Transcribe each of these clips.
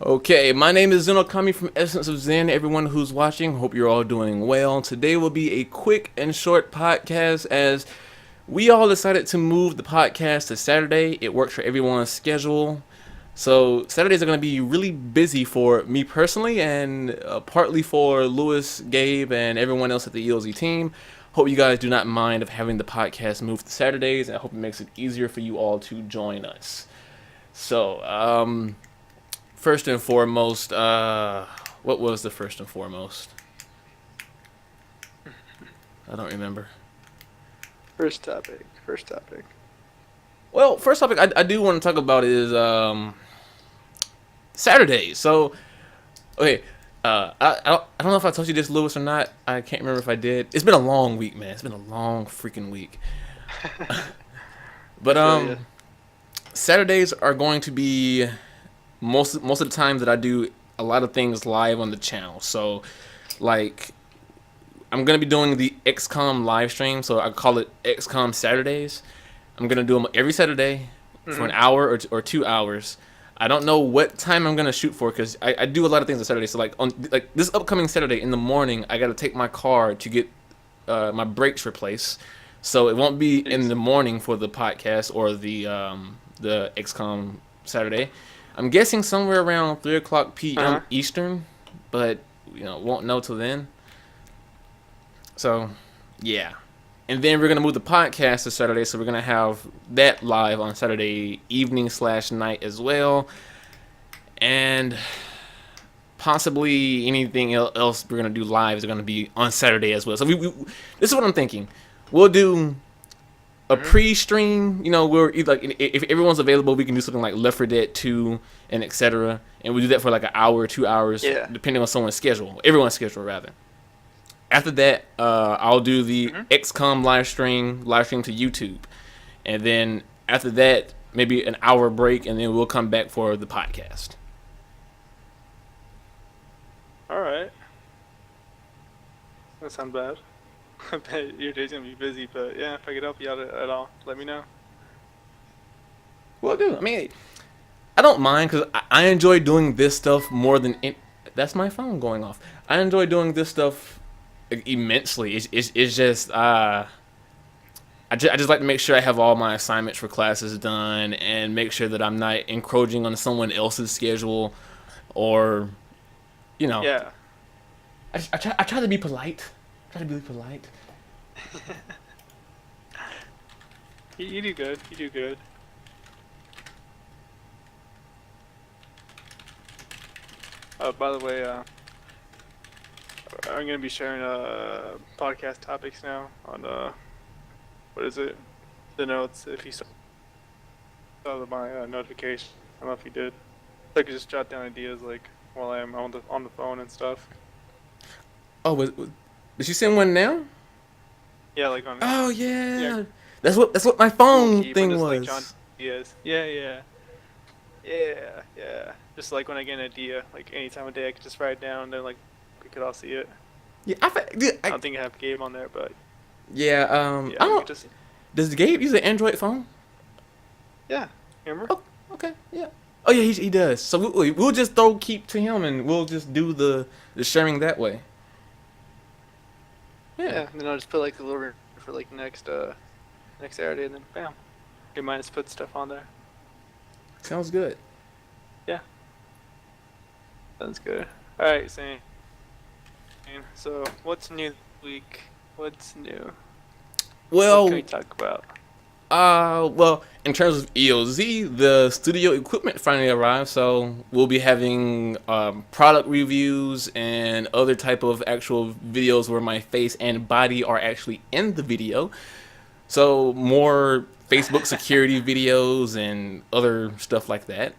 Okay, my name is Zenokami from Essence of Zen. Everyone who's watching, hope you're all doing well. Today will be a quick and short podcast as we all decided to move the podcast to Saturday. It works for everyone's schedule. So Saturdays are going to be really busy for me personally and partly for Lewis, Gabe, and everyone else at the EoZ team. Hope you guys do not mind of having the podcast move to Saturdays. I hope it makes it easier for you all to join us. So, first and foremost, what was the first and foremost? I don't remember. First topic. Well, first topic I do want to talk about is Saturdays. So, okay, I don't know if I told you this, Lewis, or not. I can't remember if I did. It's been a long week, man. It's been a long freaking week. But Saturdays are going to be most of the time that I do a lot of things live on the channel. So, like, I'm gonna be doing the XCOM live stream. So I call it XCOM Saturdays. I'm gonna do them every Saturday for an hour or 2 hours. I don't know what time I'm gonna shoot for because I do a lot of things on Saturday. So like this upcoming Saturday in the morning, I gotta take my car to get my brakes replaced. So it won't be in the morning for the podcast or the XCOM Saturday. I'm guessing somewhere around 3:00 p.m. Eastern, but won't know till then. So, yeah. And then we're going to move the podcast to Saturday, so we're going to have that live on Saturday evening/night as well. And possibly anything else we're going to do live is going to be on Saturday as well. So this is what I'm thinking. We'll do a pre-stream, where either, like, if everyone's available, we can do something like Left 4 Dead 2 and etc. And we do that for like an hour or 2 hours, depending on someone's schedule, everyone's schedule rather. After that, I'll do the XCOM live stream to YouTube, and then after that, maybe an hour break, and then we'll come back for the podcast. All right. That sounds bad. I bet your day's gonna be busy, but yeah, if I could help you out at all, let me know. Well, dude, I mean, I don't mind because I enjoy doing this stuff more than that's my phone going off. I enjoy doing this stuff immensely. It's just I just like to make sure I have all my assignments for classes done and make sure that I'm not encroaching on someone else's schedule or Yeah. I try to be polite. Try to be polite. You do good. You do good. By the way, I'm gonna be sharing podcast topics now on what is it? The notes. If you saw my notification, I don't know if you did. So I could just jot down ideas like while I'm on the phone and stuff. Oh, did she send one now? Yeah, like on. Oh yeah. That's what my phone thing was. Like John ideas. Yeah. Just like when I get an idea, like any time of day, I could just write it down, and then like we could all see it. Yeah, I don't think I have Gabe on there, but yeah. I don't. Does Gabe use an Android phone? Yeah. Remember? Oh, okay. Yeah. Oh yeah, he does. So we'll just throw keep to him, and we'll just do the sharing that way. Yeah. And then I'll just put like the little for like next Saturday, and then bam, remind us to put stuff on there. Sounds good. Yeah. Sounds good. All right, Zane. So what's new this week? What's new? Well, what can we talk about? Well, in terms of EoZ, the studio equipment finally arrived, so we'll be having product reviews and other type of actual videos where my face and body are actually in the video. So more Facebook security videos and other stuff like that.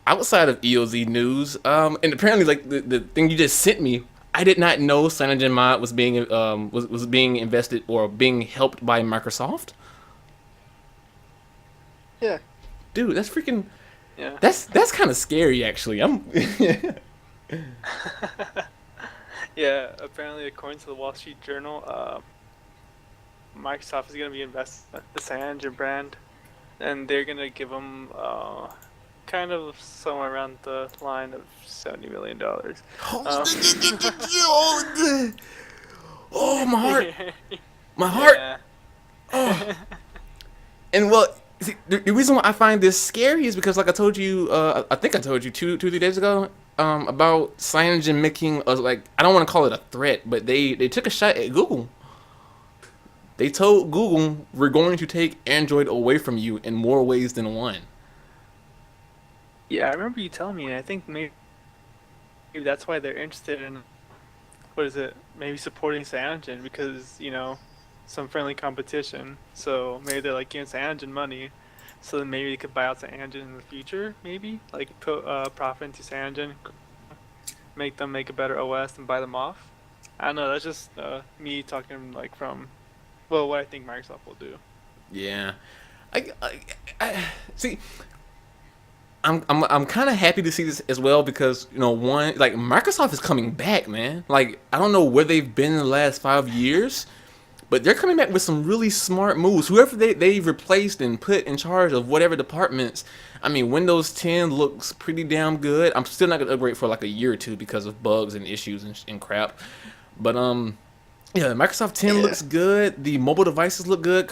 Outside of EoZ news, and apparently like the thing you just sent me, I did not know CyanogenMod was being was being invested or being helped by Microsoft. Yeah. Dude, that's freaking. Yeah. That's kind of scary, actually. Yeah. Apparently, according to the Wall Street Journal, Microsoft is going to be invested in the Cyanogen brand and they're gonna give him kind of somewhere around the line of $70 million. Oh, oh, my heart, my heart. Yeah. Oh, and well, see, the reason why I find this scary is because, like I told you, I think I told you 3 days ago, about Cyanogen making like, I don't want to call it a threat, but they took a shot at Google. They told Google, we're going to take Android away from you in more ways than one. Yeah, I remember you telling me, and I think maybe that's why they're interested in, what is it? Maybe supporting Cyanogen because, some friendly competition. So maybe they're like giving Cyanogen money, so then maybe they could buy out Cyanogen in the future. Maybe like put profit into Cyanogen, make them make a better OS and buy them off. I don't know. That's just me talking like from, well, what I think Microsoft will do. Yeah, I see. I'm kind of happy to see this as well because one, like, Microsoft is coming back, man. Like, I don't know where they've been in the last 5 years, but they're coming back with some really smart moves. Whoever they've replaced and put in charge of whatever departments. I mean, Windows 10 looks pretty damn good. I'm still not gonna upgrade for like a year or two because of bugs and issues and crap. But yeah, Microsoft 10 looks good. The mobile devices look good.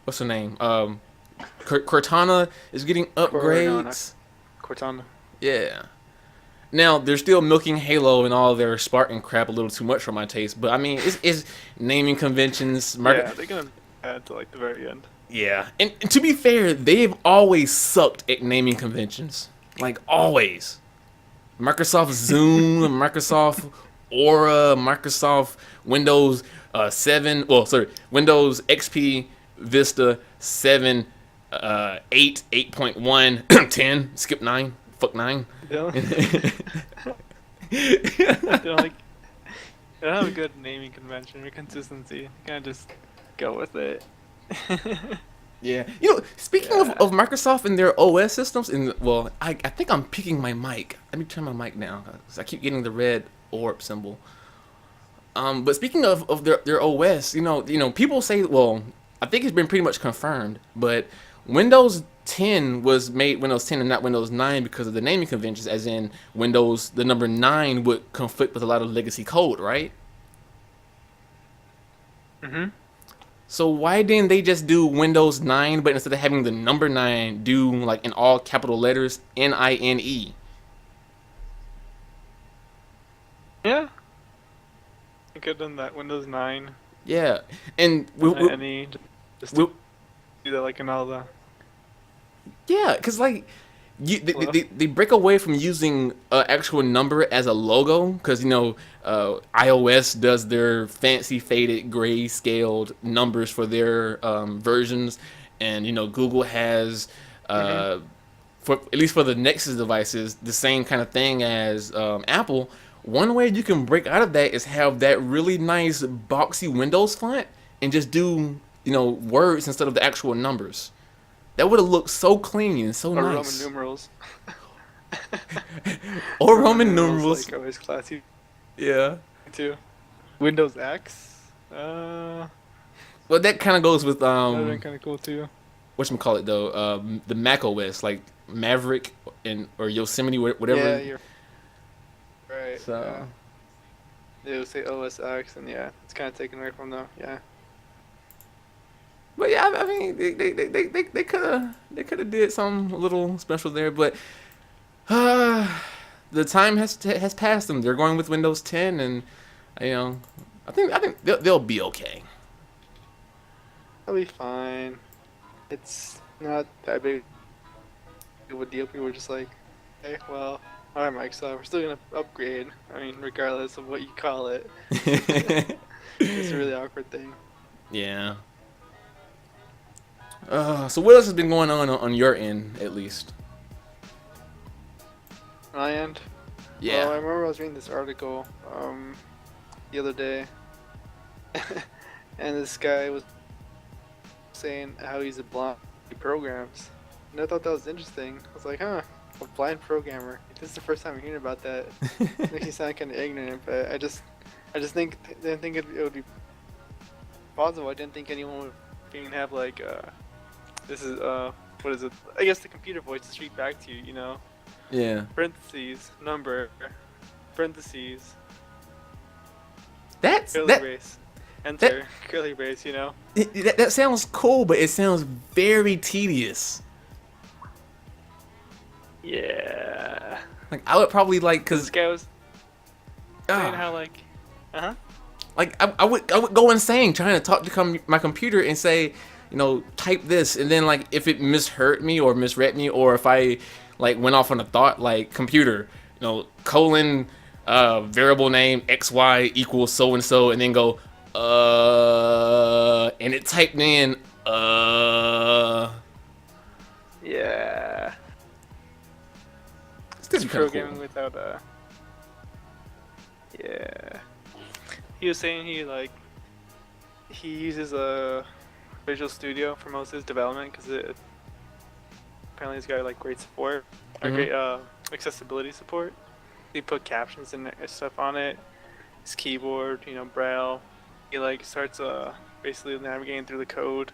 What's her name? Cortana is getting upgrades. Cortana. Yeah. Now they're still milking Halo and all their Spartan crap a little too much for my taste, but I mean, it's naming conventions. Yeah, they're gonna add to like the very end. Yeah, and to be fair, they've always sucked at naming conventions, like always. Microsoft Zoom, Microsoft Aura, Microsoft Windows 7. Well, sorry, Windows XP, Vista 7, 8, 8.1, 10. Skip 9. Fuck 9. They don't, they don't like. They don't have a good naming convention or consistency. You kind of just go with it. Yeah. Speaking of Microsoft and their OS systems, and well, I think I'm picking my mic. Let me turn my mic down because I keep getting the red orb symbol. But speaking of their OS, people say, well, I think it's been pretty much confirmed, but Windows 10 was made Windows 10 and not Windows 9 because of the naming conventions, as in Windows, the number 9 would conflict with a lot of legacy code, right? Mm-hmm. So why didn't they just do Windows 9, but instead of having the number 9, do like in all capital letters NINE? Yeah. I could have done that. Windows 9. Yeah, and Any. Just do that like in all the. yeah, because like they break away from using actual number as a logo because iOS does their fancy faded gray scaled numbers for their versions, and Google has for at least for the Nexus devices the same kind of thing as Apple. One way you can break out of that is have that really nice boxy Windows font and just do words instead of the actual numbers. That would have looked so clean and so Or nice. Roman numerals. Or Roman numerals. Like always classy Yeah. too. Windows X. That Well, that kind of goes with would've been kind of cool too. whatchamacallit though, the Mac OS, like Maverick or Yosemite, whatever. Yeah, you're right. So They would say OS X, and yeah, it's kind of taken away from them. Yeah. but yeah, I mean, they could have did something a little special there, but the time has passed them. They're going with Windows 10, and I think they'll be okay. I'll be fine. It's not that big of a deal. People were just like, hey, well, alright, Microsoft, we're still gonna upgrade. I mean, regardless of what you call it. It's a really awkward thing. Yeah. So what else has been going on your end, at least? My end? Yeah. Well, I remember I was reading this article the other day, and this guy was saying how he's a blind he programs, and I thought that was interesting. I was like, huh, a blind programmer. This is the first time I'm hearing about that. It makes me sound kind of ignorant, but I just didn't think it would be possible. I didn't think anyone would even have like This is what is it? I guess the computer voice just read back to you. You know, Yeah. parentheses number, parentheses That's curly that. brace, enter curly brace. You know. That sounds cool, but it sounds very tedious. Yeah. Like I would probably like, This cause guy was saying ah, how like, like I would go insane trying to talk to my computer and say, you know, type this, and then like if it misheard me or misread me, or if I like went off on a thought like computer, you know, colon variable name xy equals so and so, and then go and it typed in yeah. This is kind of Programming cool. without yeah. He was saying he uses a Visual Studio for most of his development because apparently he's got like great support or great accessibility support. He put captions and stuff on it. His keyboard, you know, Braille. He like starts basically navigating through the code.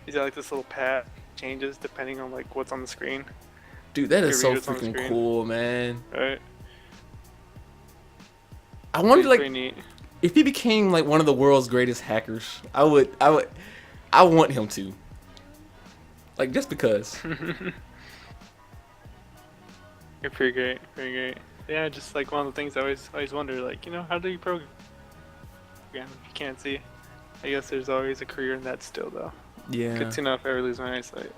He's got like this little pad changes depending on like what's on the screen. Dude, that is so Read what's on the freaking screen. cool, man. Right. I wonder Pretty like neat. if he became like one of the world's greatest hackers. I want him to. Like just because. You're pretty great, pretty great. Yeah, just like one of the things I always wonder, like, you know, how do you program if you can't see? I guess there's always a career in that still, though. Yeah. Good to know if I ever lose my eyesight.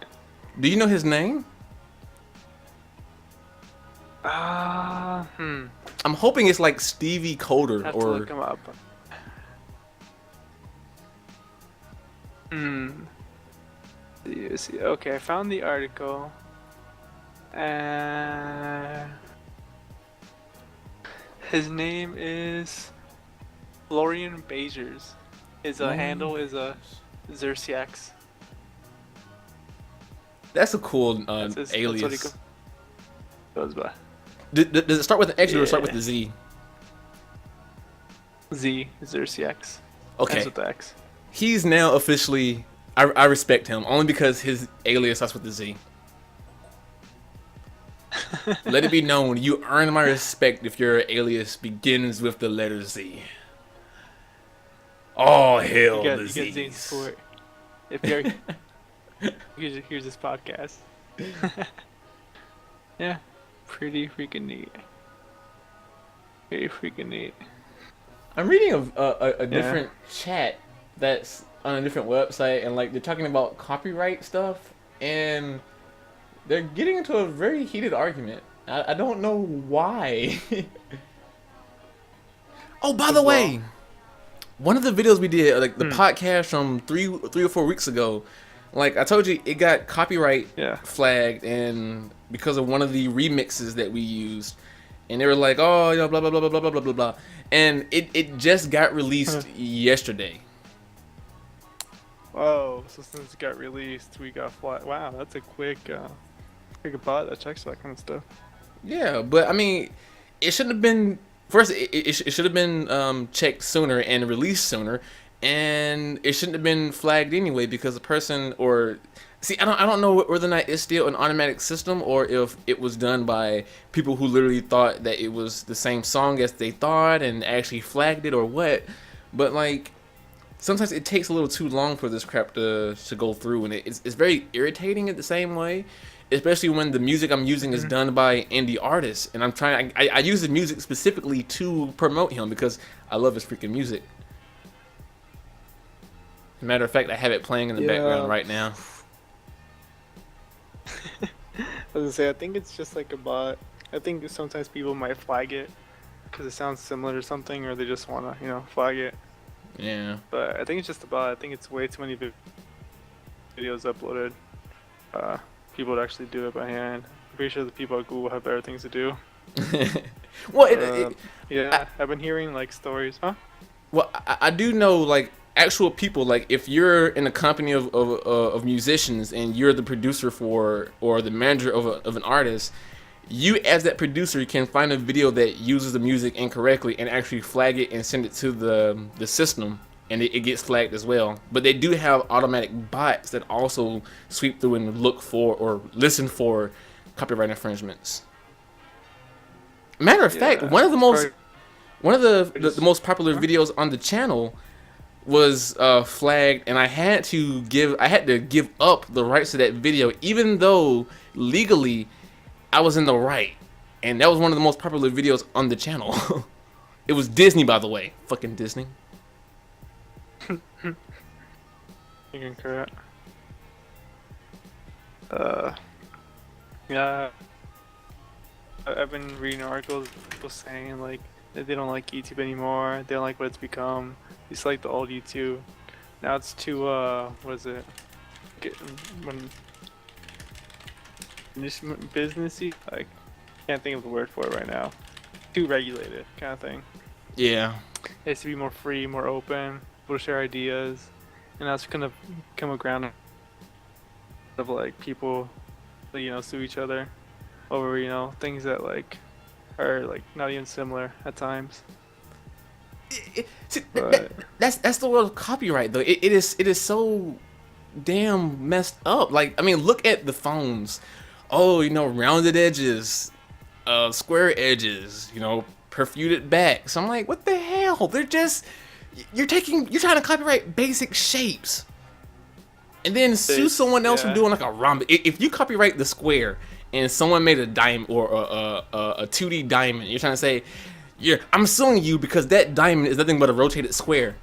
Do you know his name? I'm I'm hoping it's like Stevie Coder have to or look him up. See, okay, I found the article. His name is Florian Beijers. His handle is Xerxix. that's a cool That's what he alias. goes by. Does it start with an X or start with Yeah. the Z? Z, Xerxix. Okay. Ends with the X. He's now officially. I respect him only because his alias starts with the Z. Let it be known, you earn my respect if your alias begins with the letter Z. Oh hell, You got the Z Z's. support. If you're here's this podcast. Yeah, pretty freaking neat. Pretty freaking neat. I'm reading a different chat that's on a different website, and like they're talking about copyright stuff, and they're getting into a very heated argument. I don't know why. Oh, by the way, one of the videos we did, like the podcast from three or 4 weeks ago, like I told you, it got copyright flagged, and because of one of the remixes that we used, and they were like, oh, you know, blah blah blah blah blah blah blah blah, and it just got released yesterday. Oh, so since it got released, we got flat. Wow, that's a quick bot that checks that kind of stuff. Yeah, but I mean, it shouldn't have been. First, it should have been checked sooner and released sooner, and it shouldn't have been flagged anyway because the person or see, I don't know whether or not it's still an automatic system or if it was done by people who literally thought that it was the same song as they thought and actually flagged it or what. But like, sometimes it takes a little too long for this crap to go through, and it's very irritating at the same way. Especially when the music I'm using is done by indie artists, and I use the music specifically to promote him because I love his freaking music. As a matter of fact, I have it playing in the background right now. I was gonna say, I think it's just like a bot. I think sometimes people might flag it because it sounds similar to something, or they just wanna, you know, flag it. Yeah. But I think it's just a bot. I think it's way too many videos uploaded. People would actually do it by hand. I'm pretty sure the people at Google have better things to do. Well, I've been hearing like stories, huh? Well, I do know like actual people. Like if you're in a company of musicians and you're the producer for or the manager of an artist, you as that producer can find a video that uses the music incorrectly and actually flag it and send it to the system and it gets flagged as well. But they do have automatic bots that also sweep through and look for or listen for copyright infringements. Matter of fact, one of the most popular videos on the channel was flagged, and I had to give up the rights to that video, even though legally I was in the right, and that was one of the most popular videos on the channel. It was Disney, by the way. Fucking Disney. You can correct. Yeah. I've been reading articles, people saying like that they don't like YouTube anymore. They don't like what it's become. It's like the old YouTube. Now it's too what is it? Businessy. Like, can't think of the word for it right now. Too regulated, kind of thing. Yeah. It has to be more free, more open. People share ideas, and that's gonna come a ground of like people, sue each other over things that like are like not even similar at times. That's the world of copyright, though. It is so damn messed up. Like, I mean, look at the phones. Oh, rounded edges, square edges, perforated backs. I'm like, what the hell? They're just you're trying to copyright basic shapes, and then sue someone else for doing like a rhombus. If you copyright the square and someone made a diamond or a 2D diamond, you're trying to say, I'm suing you because that diamond is nothing but a rotated square.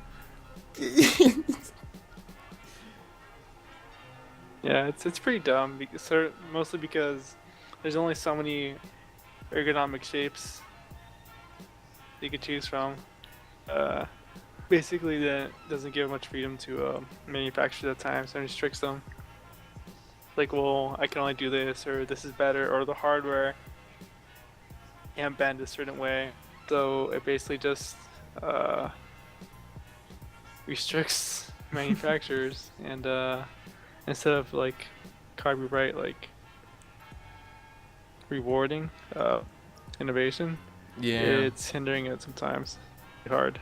Yeah, it's pretty dumb, mostly because there's only so many ergonomic shapes you could choose from. Basically, that doesn't give much freedom to manufacturers at times and restricts them. Like, well, I can only do this, or this is better, or the hardware can't bend a certain way. So it basically just restricts manufacturers, and instead of like copyright like rewarding innovation, it's hindering it sometimes. Hard.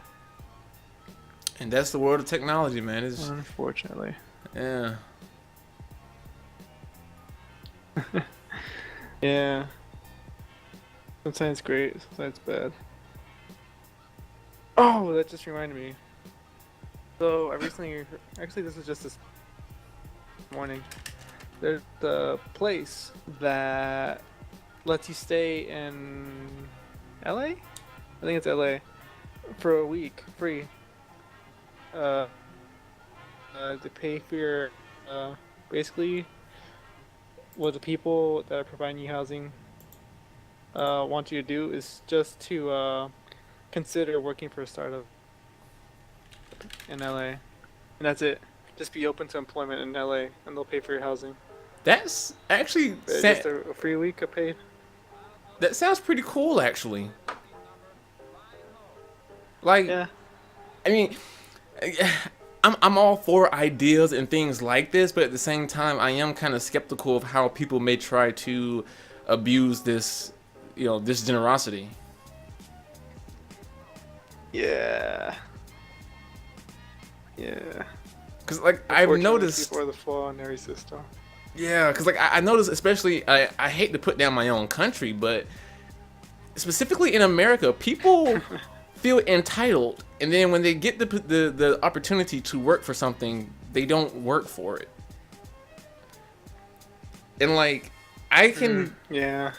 And that's the world of technology, man. It's unfortunately. Yeah. Yeah. Sometimes great, sometimes bad. Oh, that just reminded me. So I recently, actually this was just this morning. There's the place that lets you stay in LA? I think it's LA for a week, free. They pay for your, basically what the people that are providing you housing want you to do is just to consider working for a startup in LA, and that's it. Just be open to employment in LA, and they'll pay for your housing. That's actually just a free week of paid. That sounds pretty cool, actually. Like, yeah. I mean, I'm all for ideas and things like this, but at the same time, I am kind of skeptical of how people may try to abuse this, this generosity. Yeah. Yeah. Because, like, I've noticed... Before the flaw in every system. Yeah, because, like, I noticed, especially, I hate to put down my own country, but specifically in America, people feel entitled, and then when they get the opportunity to work for something, they don't work for it. And, like, I can... yeah.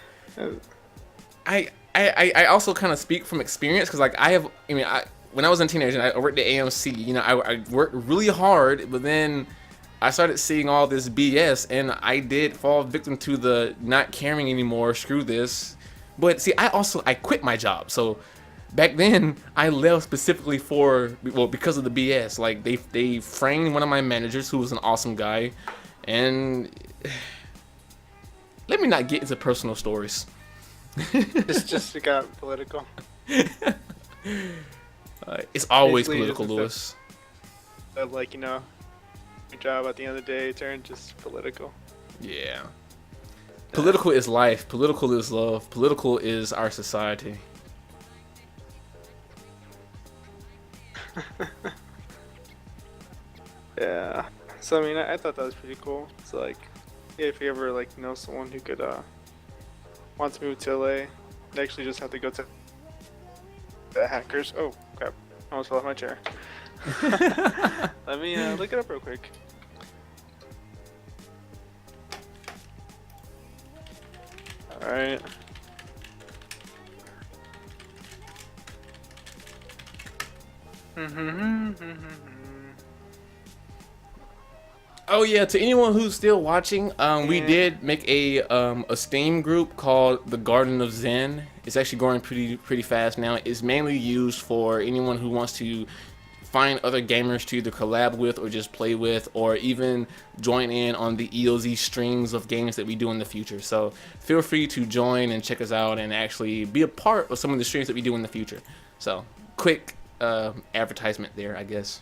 I also kind of speak from experience, because, like, when I was a teenager, I worked at AMC, I worked really hard, but then I started seeing all this BS, and I did fall victim to the not caring anymore, screw this. But see, I quit my job, so back then I left specifically because of the BS. Like, they framed one of my managers, who was an awesome guy, and let me not get into personal stories. just it got political. It's always basically political, Lewis. Like, your job at the end of the day turned just political. Yeah. Political is life. Political is love. Political is our society. Yeah. So I mean, I thought that was pretty cool. So like, yeah, if you ever like know someone who could wants to move to LA, they actually just have to go to the hackers. Oh crap! I almost fell off my chair. Let me look it up real quick. All right. Oh yeah, to anyone who's still watching, we Yeah. did make a Steam group called the Garden of Zen. It's actually growing pretty fast now. It's mainly used for anyone who wants to find other gamers to either collab with or just play with, or even join in on the EoZ streams of games that we do in the future. So feel free to join and check us out and actually be a part of some of the streams that we do in the future. So quick advertisement there, I guess.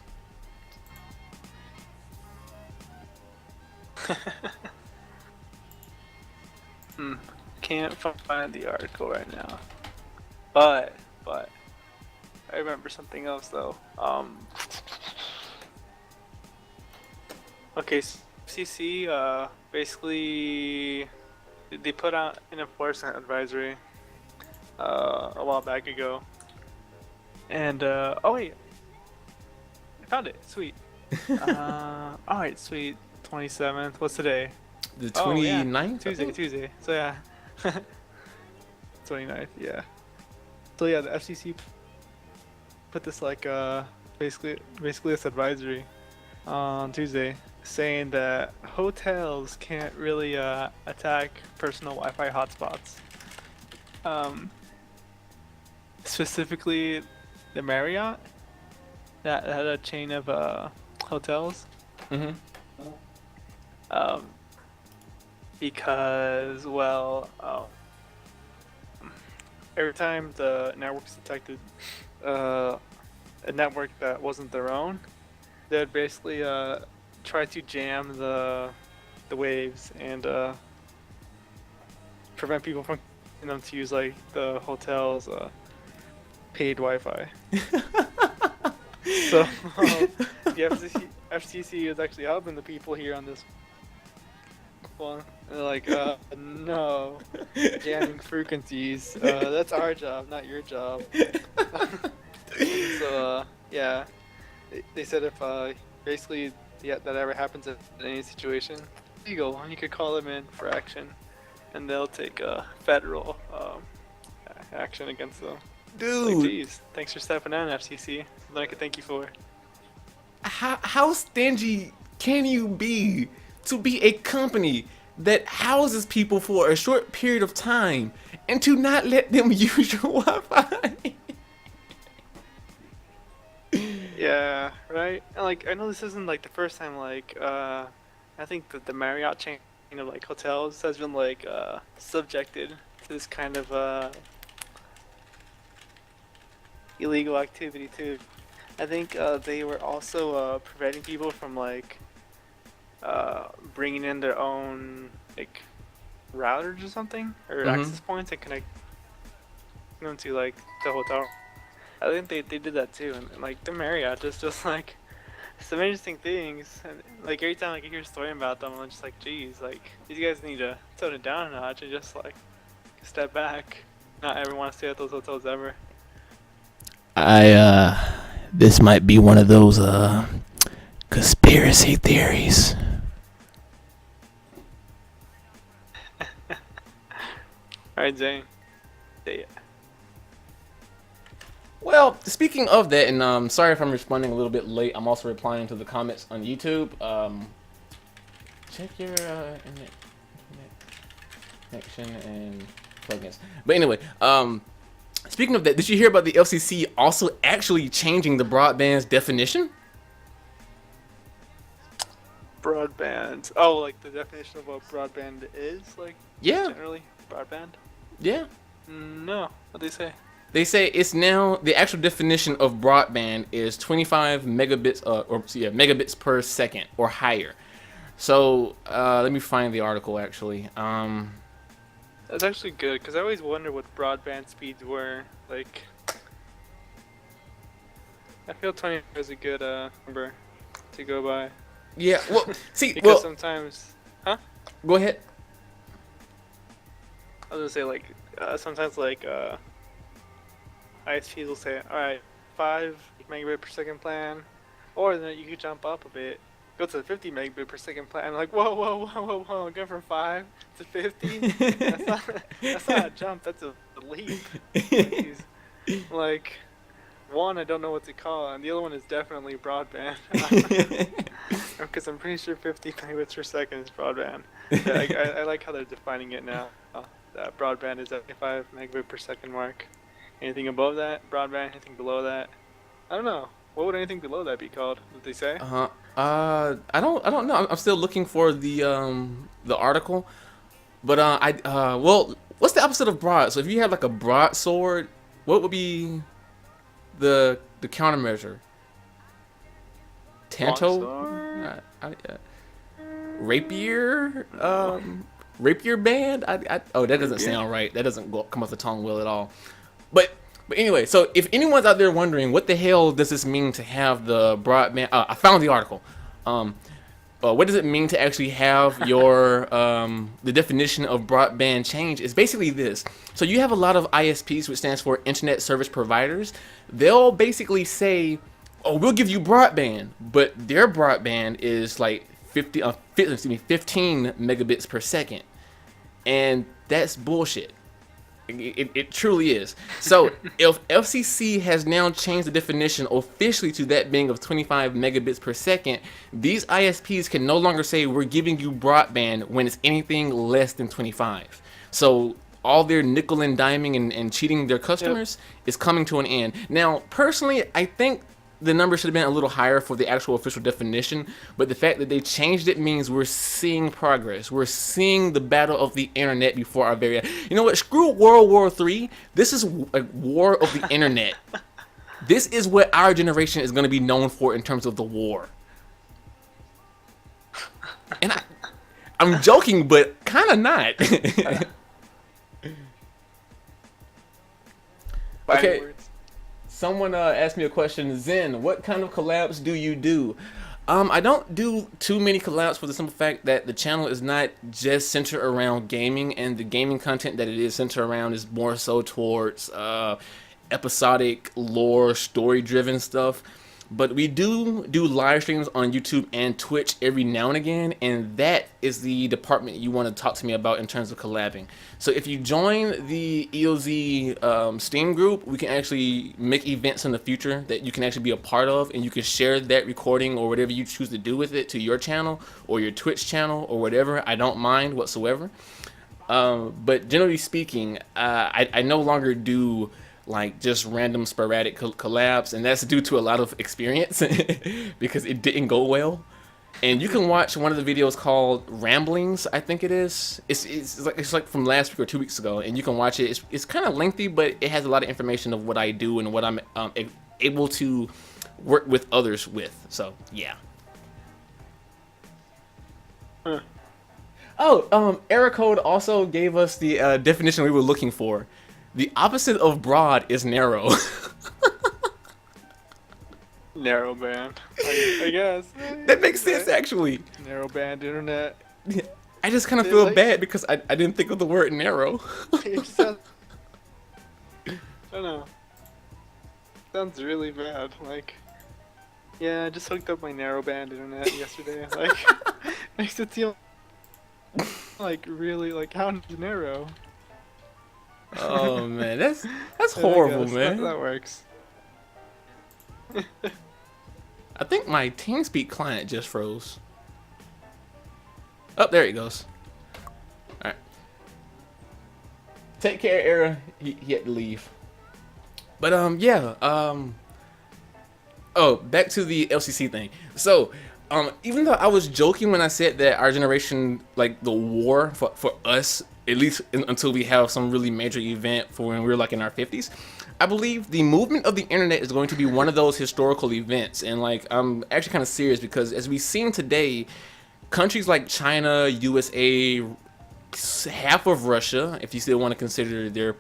Can't find the article right now. But I remember something else though. Okay, CC basically they put out an enforcement advisory a while back ago. And oh wait, I found it. Sweet. All right, sweet. 27th. What's today? The Oh yeah, 29th? Tuesday. So yeah, 29th. Yeah. So yeah, the FCC put this like basically this advisory on Tuesday saying that hotels can't really attack personal Wi-Fi hotspots. Specifically the Marriott that had a chain of hotels. Mm-hmm. Because well, every time the networks detected a network that wasn't their own, they'd basically try to jam the waves and prevent people from them to use like the hotel's paid Wi-Fi. So the FCC is actually helping the people here on this one. They're like, no, jamming frequencies. That's our job, not your job. So yeah, they said if basically that ever happens in any situation, legal, and you could call them in for action, and they'll take federal action against them. Dude, Like, geez, thanks for stepping in, FCC. Something I could thank you for. how stingy can you be to be a company that houses people for a short period of time and to not let them use your Wi-Fi? Yeah, right. And like, I know this isn't like the first time. Like, I think that the Marriott chain of like hotels has been like subjected to this kind of illegal activity too. I think they were also preventing people from like bringing in their own like routers or something or access points and connect them to like the hotel. I think they did that too, and like the Marriott just like some interesting things. And like every time like, I hear a story about them, I'm just like, geez, like these guys need to tone it down a notch and just like step back. Not everyone wants to stay at those hotels ever. This might be one of those conspiracy theories. All right, Zane. Say it. Well, speaking of that, and sorry if I'm responding a little bit late. I'm also replying to the comments on YouTube. Check your internet connection and plugins. But anyway, speaking of that, did you hear about the FCC also actually changing the broadband's definition? Broadband. Oh, like the definition of what broadband is, like Yeah, generally broadband. yeah. No, what they say? They say it's now the actual definition of broadband is 25 megabits megabits per second or higher. So let me find the article actually. That's actually good because I always wonder what broadband speeds were. Like, I feel 20 is a good number to go by. Yeah. Well, see. Because Well, sometimes, huh? go ahead. I was gonna say like sometimes like ISPs will say, all right, 5 megabit per second plan, or then you could jump up a bit, go to the 50 megabit per second plan. I'm like, whoa, go from 5 to 50. That's not that's not a jump. That's a leap. Jeez. Like, one, I don't know what to call, and the other one is definitely broadband. Because I'm pretty sure 50 megabits per second is broadband. Yeah, I like how they're defining it now. That broadband is at the 5 megabit per second mark. Anything above that, broadband. Anything below that, I don't know. What would anything below that be called? Did they say? I don't know. I'm still looking for the article, but well, what's the opposite of broad? So if you had like a broadsword, what would be the countermeasure? Tanto, Longsword? rapier, rapier band. Oh, that doesn't sound right. That doesn't come off the tongue well at all. But anyway, so if anyone's out there wondering what the hell does this mean to have the broadband, I found the article. What does it mean to actually have your the definition of broadband change? Is basically this. So you have a lot of ISPs, which stands for Internet Service Providers. They'll basically say, "Oh, we'll give you broadband," but their broadband is like 15 megabits per second, and that's bullshit. It truly is. So if FCC has now changed the definition officially to that being of 25 megabits per second, these ISPs can no longer say we're giving you broadband when it's anything less than 25. So all their nickel and diming and cheating their customers is coming to an end. Now, personally, I think the number should have been a little higher for the actual official definition, but the fact that they changed it means we're seeing progress. We're seeing the battle of the internet before our very eyes. You know what? Screw World War III. This is a war of the internet. This is what our generation is going to be known for in terms of the war. And I'm joking, but kind of not. Okay. Someone asked me a question. Zen, what kind of collabs do you do? I don't do too many collabs for the simple fact that the channel is not just centered around gaming, and the gaming content that it is centered around is more so towards episodic lore, story-driven stuff. But we do live streams on YouTube and Twitch every now and again, and that is the department you want to talk to me about in terms of collabing. So if you join the EoZ Steam group, we can actually make events in the future that you can actually be a part of, and you can share that recording or whatever you choose to do with it to your channel or your Twitch channel or whatever. I don't mind whatsoever. But generally speaking, I no longer do like just random sporadic collabs, and that's due to a lot of experience because it didn't go well. And you can watch one of the videos called Ramblings, I think it is. It's like from last week or 2 weeks ago, and you can watch it. It's kind of lengthy, but it has a lot of information of what I do and what I'm able to work with others with. So yeah. Huh. Oh, Error Code also gave us the definition we were looking for. The opposite of broad is narrow. Narrow band, I guess. That makes sense, actually. Narrow band internet. I just kind of feel bad because I didn't think of the word narrow. It sounds, I don't know. Sounds really bad. Like, yeah, I just hooked up my narrow band internet yesterday. Like, makes it feel like really like how narrow. Oh man, that's horrible, man. That works. I think my TeamSpeak client just froze. Oh, there it goes. All right. Take care, Era. He had to leave. But yeah. Oh, back to the LCC thing. So, even though I was joking when I said that our generation, like the war for us, at least until we have some really major event for when we're like in our 50s, I believe the movement of the internet is going to be one of those historical events. And like, I'm actually kind of serious because as we've seen today, countries like China, USA, half of Russia, if you still want to consider their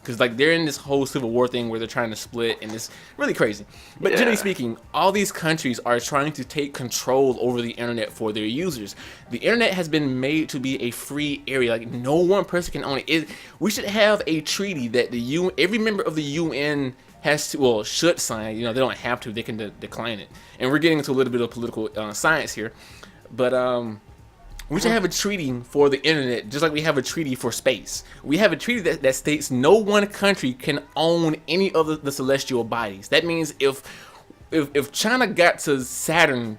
because like they're in this whole civil war thing where they're trying to split, and it's really crazy. But generally speaking, all these countries are trying to take control over the internet for their users. The internet has been made to be a free area. Like no one person can own it. We should have a treaty that every member of the UN has to, well, should sign. You know, they don't have to. They can decline it. And we're getting into a little bit of political science here, but we should have a treaty for the internet, just like we have a treaty for space. We have a treaty that states no one country can own any of the celestial bodies. That means if China got to Saturn,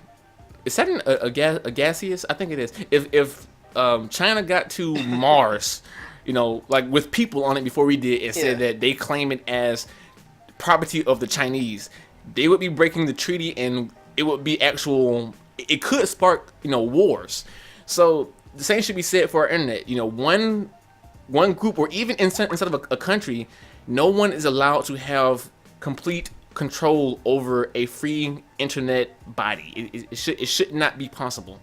is Saturn a gaseous? I think it is. If China got to Mars, you know, like with people on it before we did, and said that they claim it as property of the Chinese, they would be breaking the treaty, and it would be actual. It could spark, you know, wars. So the same should be said for our internet. You know, one group, or even inside of a country, no one is allowed to have complete control over a free internet body. It should not be possible.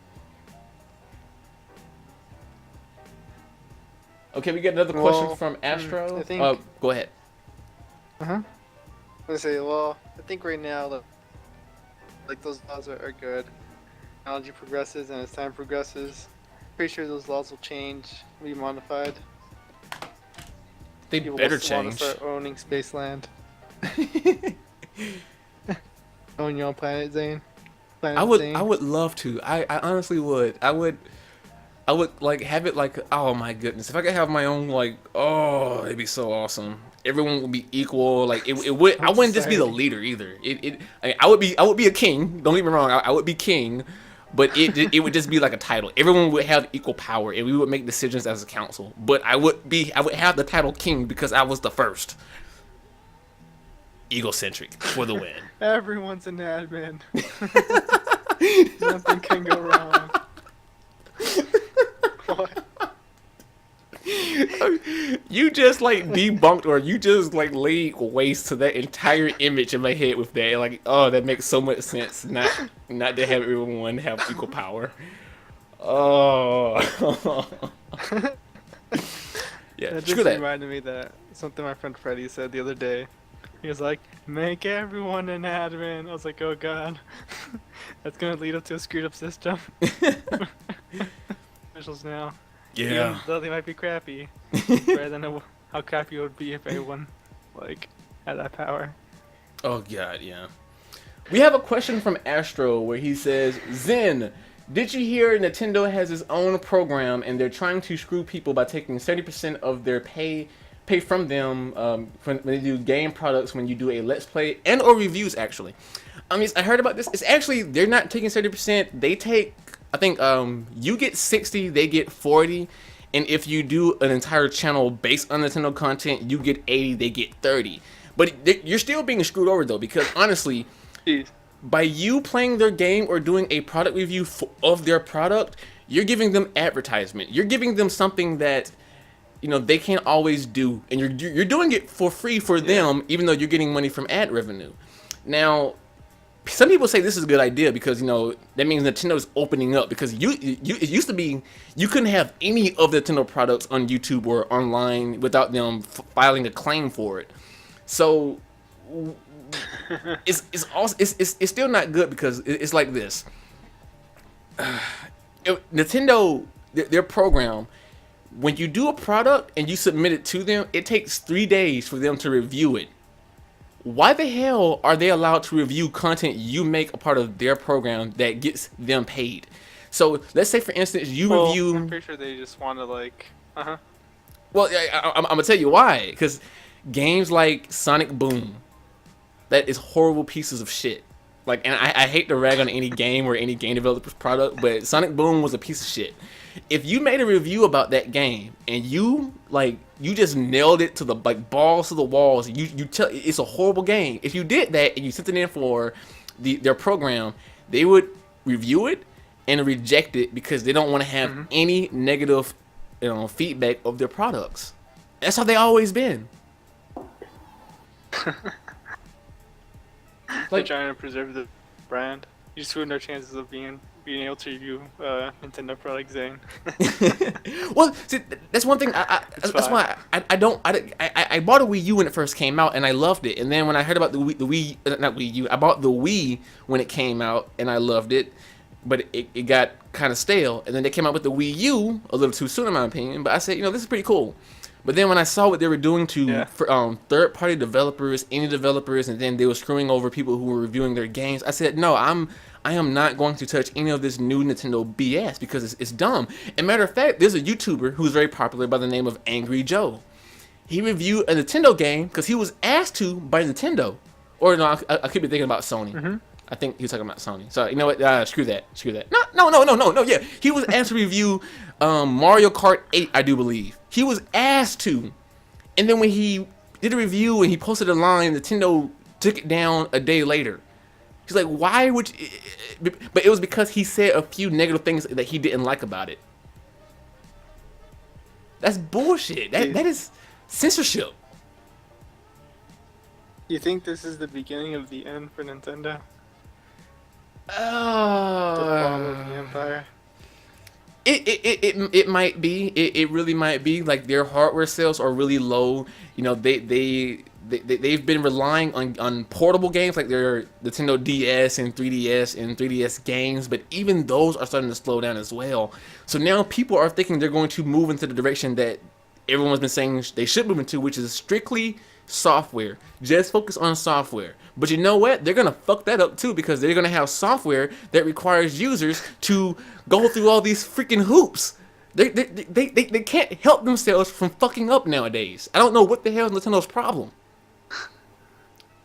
Okay, we get another question from Astro. I think, go ahead. Let's say, well, I think right now, like those laws are good. Technology progresses, and as time progresses, pretty sure those laws will change, be modified. They People better will want change. to start owning space land. Own your own planet, Zane. I would love to. I honestly would. I would like have it like, oh my goodness, if I could have my own, like, oh, it'd be so awesome. Everyone would be equal. Like it would. I wouldn't just be the leader either. I would be a king. Don't get me wrong. I would be king, but it would just be like a title. Everyone would have equal power, and we would make decisions as a council. But I would have the title king because I was the first. Egocentric for the win. Everyone's an admin. Nothing can go wrong. What? You just like debunked, or you just like laid waste to that entire image in my head with that. Like, oh, that makes so much sense. Not to have everyone have equal power. Oh. Yeah, That screw just that. reminded me that something my friend Freddie said the other day. He was like, "Make everyone an admin." I was like, "Oh God, that's gonna lead up to a screwed up system." Officials now. Yeah. Even though they might be crappy, rather than how crappy it would be if everyone like had that power. Oh God, yeah. We have a question from Astro where he says, Zen, did you hear Nintendo has its own program and they're trying to screw people by taking 70% of their pay from them when they do game products, when you do a Let's Play and or reviews, actually. I heard about this. It's actually, they're not taking 70%. They take, I think, you get 60, they get 40. And if you do an entire channel based on Nintendo content, you get 80, they get 30. But you're still being screwed over, though, because honestly, Jeez. by you playing their game or doing a product review of their product, you're giving them advertisement. You're giving them something that, you know, they can't always do, and you're doing it for free for them, even though you're getting money from ad revenue. Now, some people say this is a good idea because, you know, that means Nintendo's opening up, because it used to be you couldn't have any of the Nintendo products on YouTube or online without them filing a claim for it. So it's still not good, because it's like this. Nintendo, their program, when you do a product and you submit it to them, it takes 3 days for them to review it. Why the hell are they allowed to review content you make a part of their program that gets them paid? So let's say, for instance, you review. I'm pretty sure they just want to like. Well, I'm gonna tell you why. Because games like Sonic Boom, that is horrible pieces of shit. Like, and I hate to rag on any game or any game developer's product, but Sonic Boom was a piece of shit. If you made a review about that game and you just nailed it to the balls to the walls, you tell it's a horrible game. If you did that and you sent it in for their program, they would review it and reject it because they don't want to have any negative, feedback of their products. That's how they always been. They're trying to preserve the brand. You just ruined our chances of being able to review Nintendo products, Zane. Well, see, that's one thing. It's That's fine. why I bought a Wii U when it first came out, and I loved it. And then when I heard about the Wii, not Wii U, I bought the Wii when it came out, and I loved it. But it got kind of stale, and then they came out with the Wii U a little too soon, in my opinion. But I said, this is pretty cool. But then when I saw what they were doing to for third-party developers, indie developers, and then they were screwing over people who were reviewing their games, I said, no, I am not going to touch any of this new Nintendo BS because it's dumb. And matter of fact, there's a YouTuber who's very popular by the name of Angry Joe. He reviewed a Nintendo game because he was asked to by Nintendo. Or no, I could be thinking about Sony. Mm-hmm. I think he was talking about Sony. So you know what? Screw that. No. Yeah, he was asked to review Mario Kart 8, I do believe. He was asked to, and then when he did a review and he posted a line, Nintendo took it down a day later. He's like, why would you? But it was because he said a few negative things that he didn't like about it. That's bullshit. That is censorship. You think this is the beginning of the end for Nintendo? The Oh, fall of the empire. it might be. It really might be. Like their hardware sales are really low. They've been relying on portable games like their Nintendo DS and 3DS games, but even those are starting to slow down as well. So now people are thinking they're going to move into the direction that everyone's been saying they should move into, which is strictly software. Just focus on software. But you know what? They're gonna fuck that up too because they're gonna have software that requires users to go through all these freaking hoops. They can't help themselves from fucking up nowadays. I don't know what the hell is Nintendo's problem.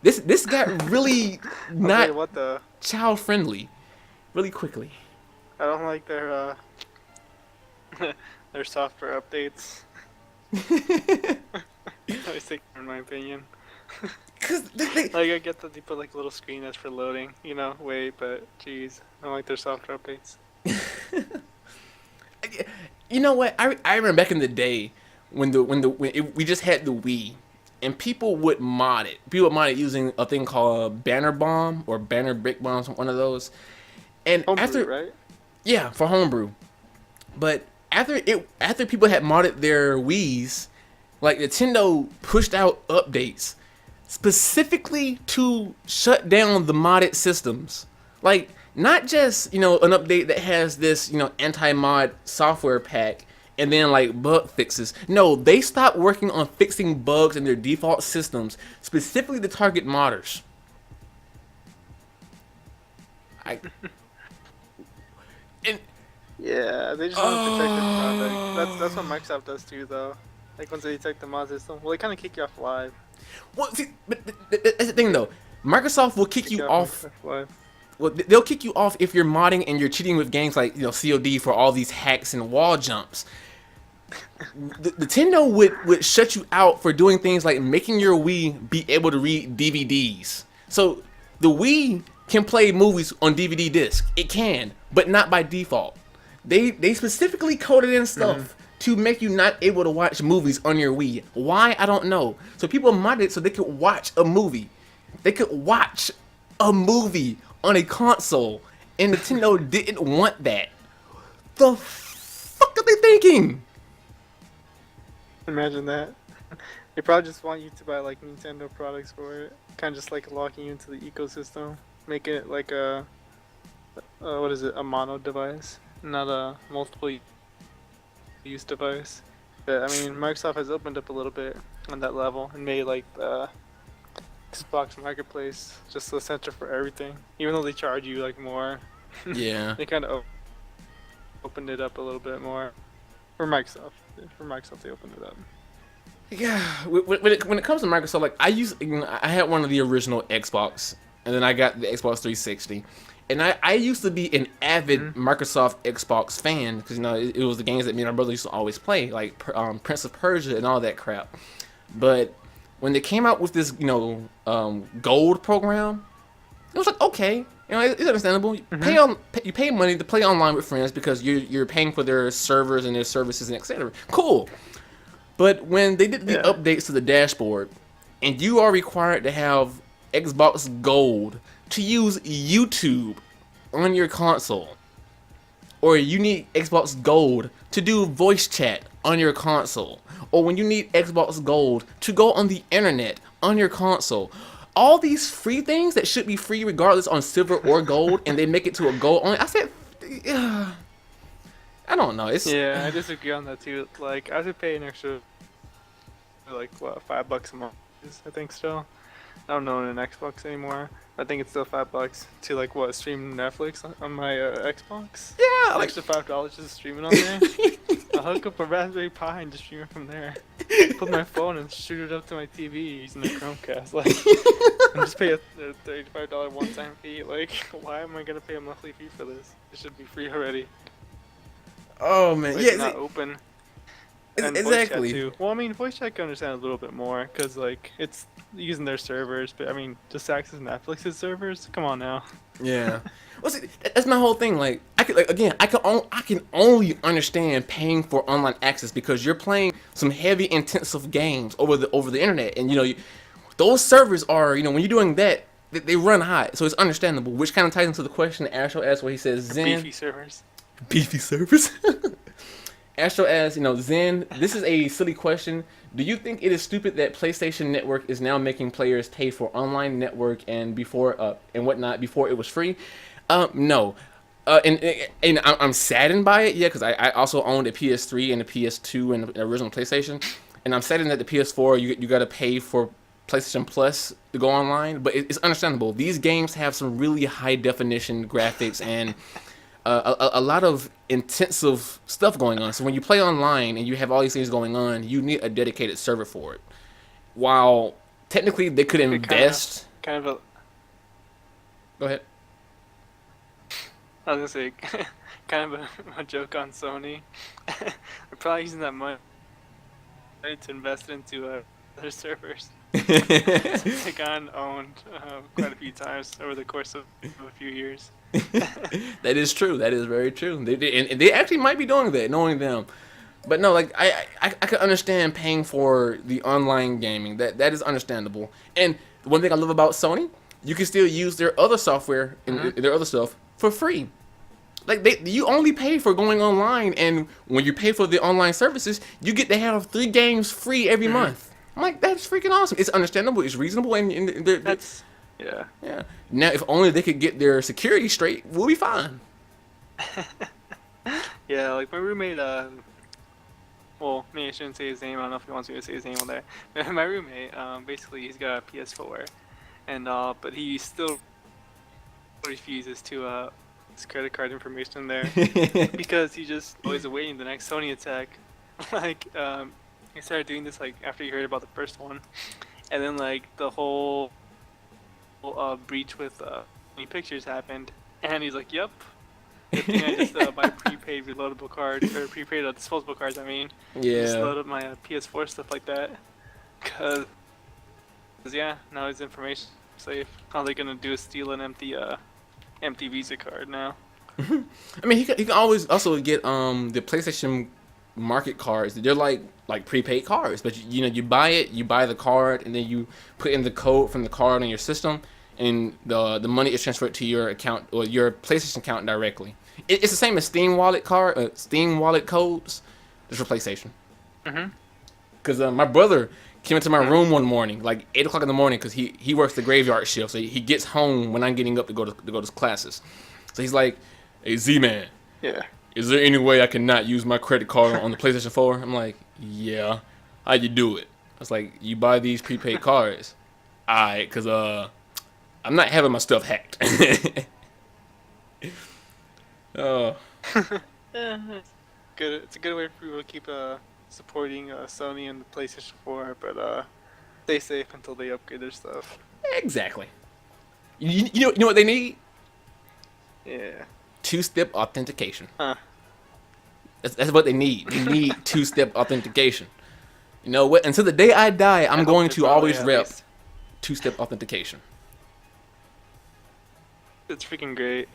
This got really not What the? child friendly, really quickly. I don't like their their software updates. I think, in my opinion. Cause Like I get that they put like a little screen that's for loading, wait, but geez, I don't like their software updates. you know what? I remember back in the day when we just had the Wii, and people would mod it. People would mod it using a thing called Banner Bomb or Banner Brick Bomb, one of those. And Homebrew, right? yeah, for homebrew. But after people had modded their Wiis, like Nintendo pushed out updates specifically to shut down the modded systems. Like not just, an update that has this, anti-mod software pack and then like bug fixes. No, they stopped working on fixing bugs in their default systems, specifically to target modders. Yeah, they just want to protect their product. That's what Microsoft does too, though. Like once they detect the mod system, well, they kind of kick you off live. Well, see, but that's the thing though. Microsoft will kick you off. Microsoft Live. Well, they'll kick you off if you're modding and you're cheating with games like COD for all these hacks and wall jumps. Nintendo would shut you out for doing things like making your Wii be able to read DVDs. So the Wii can play movies on DVD disc. It can, but not by default. They specifically coded in stuff to make you not able to watch movies on your Wii. Why? I don't know. So people modded it so they could watch a movie. They could watch a movie on a console, and Nintendo didn't want that. The fuck are they thinking? Imagine that. They probably just want you to buy like Nintendo products for it, kind of just like locking you into the ecosystem, making it like a a mono device, not a multiple use device. But I mean, Microsoft has opened up a little bit on that level and made like the Xbox Marketplace just the center for everything. Even though they charge you like more, Yeah. they kind of opened it up a little bit more for Microsoft. For Microsoft, they opened it up. Yeah, when it comes to Microsoft, like I had one of the original Xbox, and then I got the Xbox 360, and I used to be an avid Microsoft Xbox fan because it was the games that me and my brother used to always play, like Prince of Persia and all that crap. But when they came out with this gold program, it was like, okay, it's understandable. You pay money to play online with friends because you're paying for their servers and their services and etc. Cool. But when they did the updates to the dashboard, and you are required to have Xbox Gold to use YouTube, on your console, or you need Xbox Gold to do voice chat on your console, or when you need Xbox Gold to go on the internet on your console. All these free things that should be free regardless on silver or gold, and they make it to a gold only. I said, I don't know. It's Yeah, I disagree on that too. Like, I should pay an extra, like, what, $5 a month, I think still. I don't own an Xbox anymore. I think it's still $5 to, like, what, stream Netflix on my Xbox? yeah, An like extra $5 just to stream it on there. I'll hook up a Raspberry Pi and just stream it from there. Put my phone and shoot it up to my TV using the Chromecast. Like, and just pay a $35 one-time fee. Like, why am I gonna pay a monthly fee for this? It should be free already. oh man, Like, yeah, it's not open. And exactly. voice chat too. Well, I mean, voice chat I can understand a little bit more because like it's using their servers, but I mean, just access Netflix's servers. Come on now. Yeah. Well, see, that's my whole thing. Like, I can only understand paying for online access because you're playing some heavy, intensive games over the internet, and those servers are, when you're doing that, they run hot, so it's understandable. Which kind of ties into the question Astro asked, where he says, "Zen Beefy servers. beefy servers." Astro asks, Zen, this is a silly question. Do you think it is stupid that PlayStation Network is now making players pay for online network and whatnot before it was free? No. And I'm saddened by it, yeah, because I also owned a PS3 and a PS2 and the original PlayStation, and I'm saddened that the PS4 you got to pay for PlayStation Plus to go online, but it's understandable. These games have some really high definition graphics and a lot of intensive stuff going on. So when you play online and you have all these things going on, you need a dedicated server for it. While technically they could invest. Kind of a. Go ahead. I was gonna say, kind of a joke on Sony. They're probably using that money to invest into their servers. They got owned quite a few times over the course of a few years. That is true. That is very true. They actually might be doing that, knowing them. But no, like I can understand paying for the online gaming. That is understandable. And one thing I love about Sony, you can still use their other software and their other stuff for free. Like you only pay for going online, and when you pay for the online services, you get to have 3 games free every month. I'm like, that's freaking awesome. It's understandable. It's reasonable, and That's yeah. yeah. Now, if only they could get their security straight, we'll be fine. Yeah, like my roommate. Well, maybe I shouldn't say his name. I don't know if he wants me to say his name on there. My roommate, basically, he's got a PS4, and but he still refuses to his credit card information there because he just always awaiting the next Sony attack. Like, he started doing this like after he heard about the first one, and then like the whole breach with Sony Pictures happened, and he's like, "Yep." Good thing I just buy prepaid reloadable cards, or prepaid disposable cards, I mean. Just Yeah. load up my PS4, stuff like that. Cause yeah, now his information safe. All they're gonna do is steal an empty Visa card now. I mean, he can always also get the PlayStation Market cards. They're like prepaid cards, but you buy it, you buy the card, and then you put in the code from the card on your system, and the money is transferred to your account or your PlayStation account directly. It's the same as Steam Wallet codes, just for PlayStation. Because my brother came into my room one morning, like 8 o'clock in the morning, because he works the graveyard shift, so he gets home when I'm getting up to go to classes. So he's like, "Hey Z-Man, Yeah. is there any way I can not use my credit card on the PlayStation 4? I'm like, "Yeah." "How you do it?" I was like, "You buy these prepaid cards." "Alright, because I'm not having my stuff hacked." Oh. Yeah, good. It's a good way for people to keep supporting Sony and the PlayStation 4, but stay safe until they upgrade their stuff. Exactly. You know what they need? Yeah. 2-step authentication. Huh. That's what they need. They need 2-step authentication. You know what? Until the day I die, I'm going to always rep 2-step authentication. It's freaking great.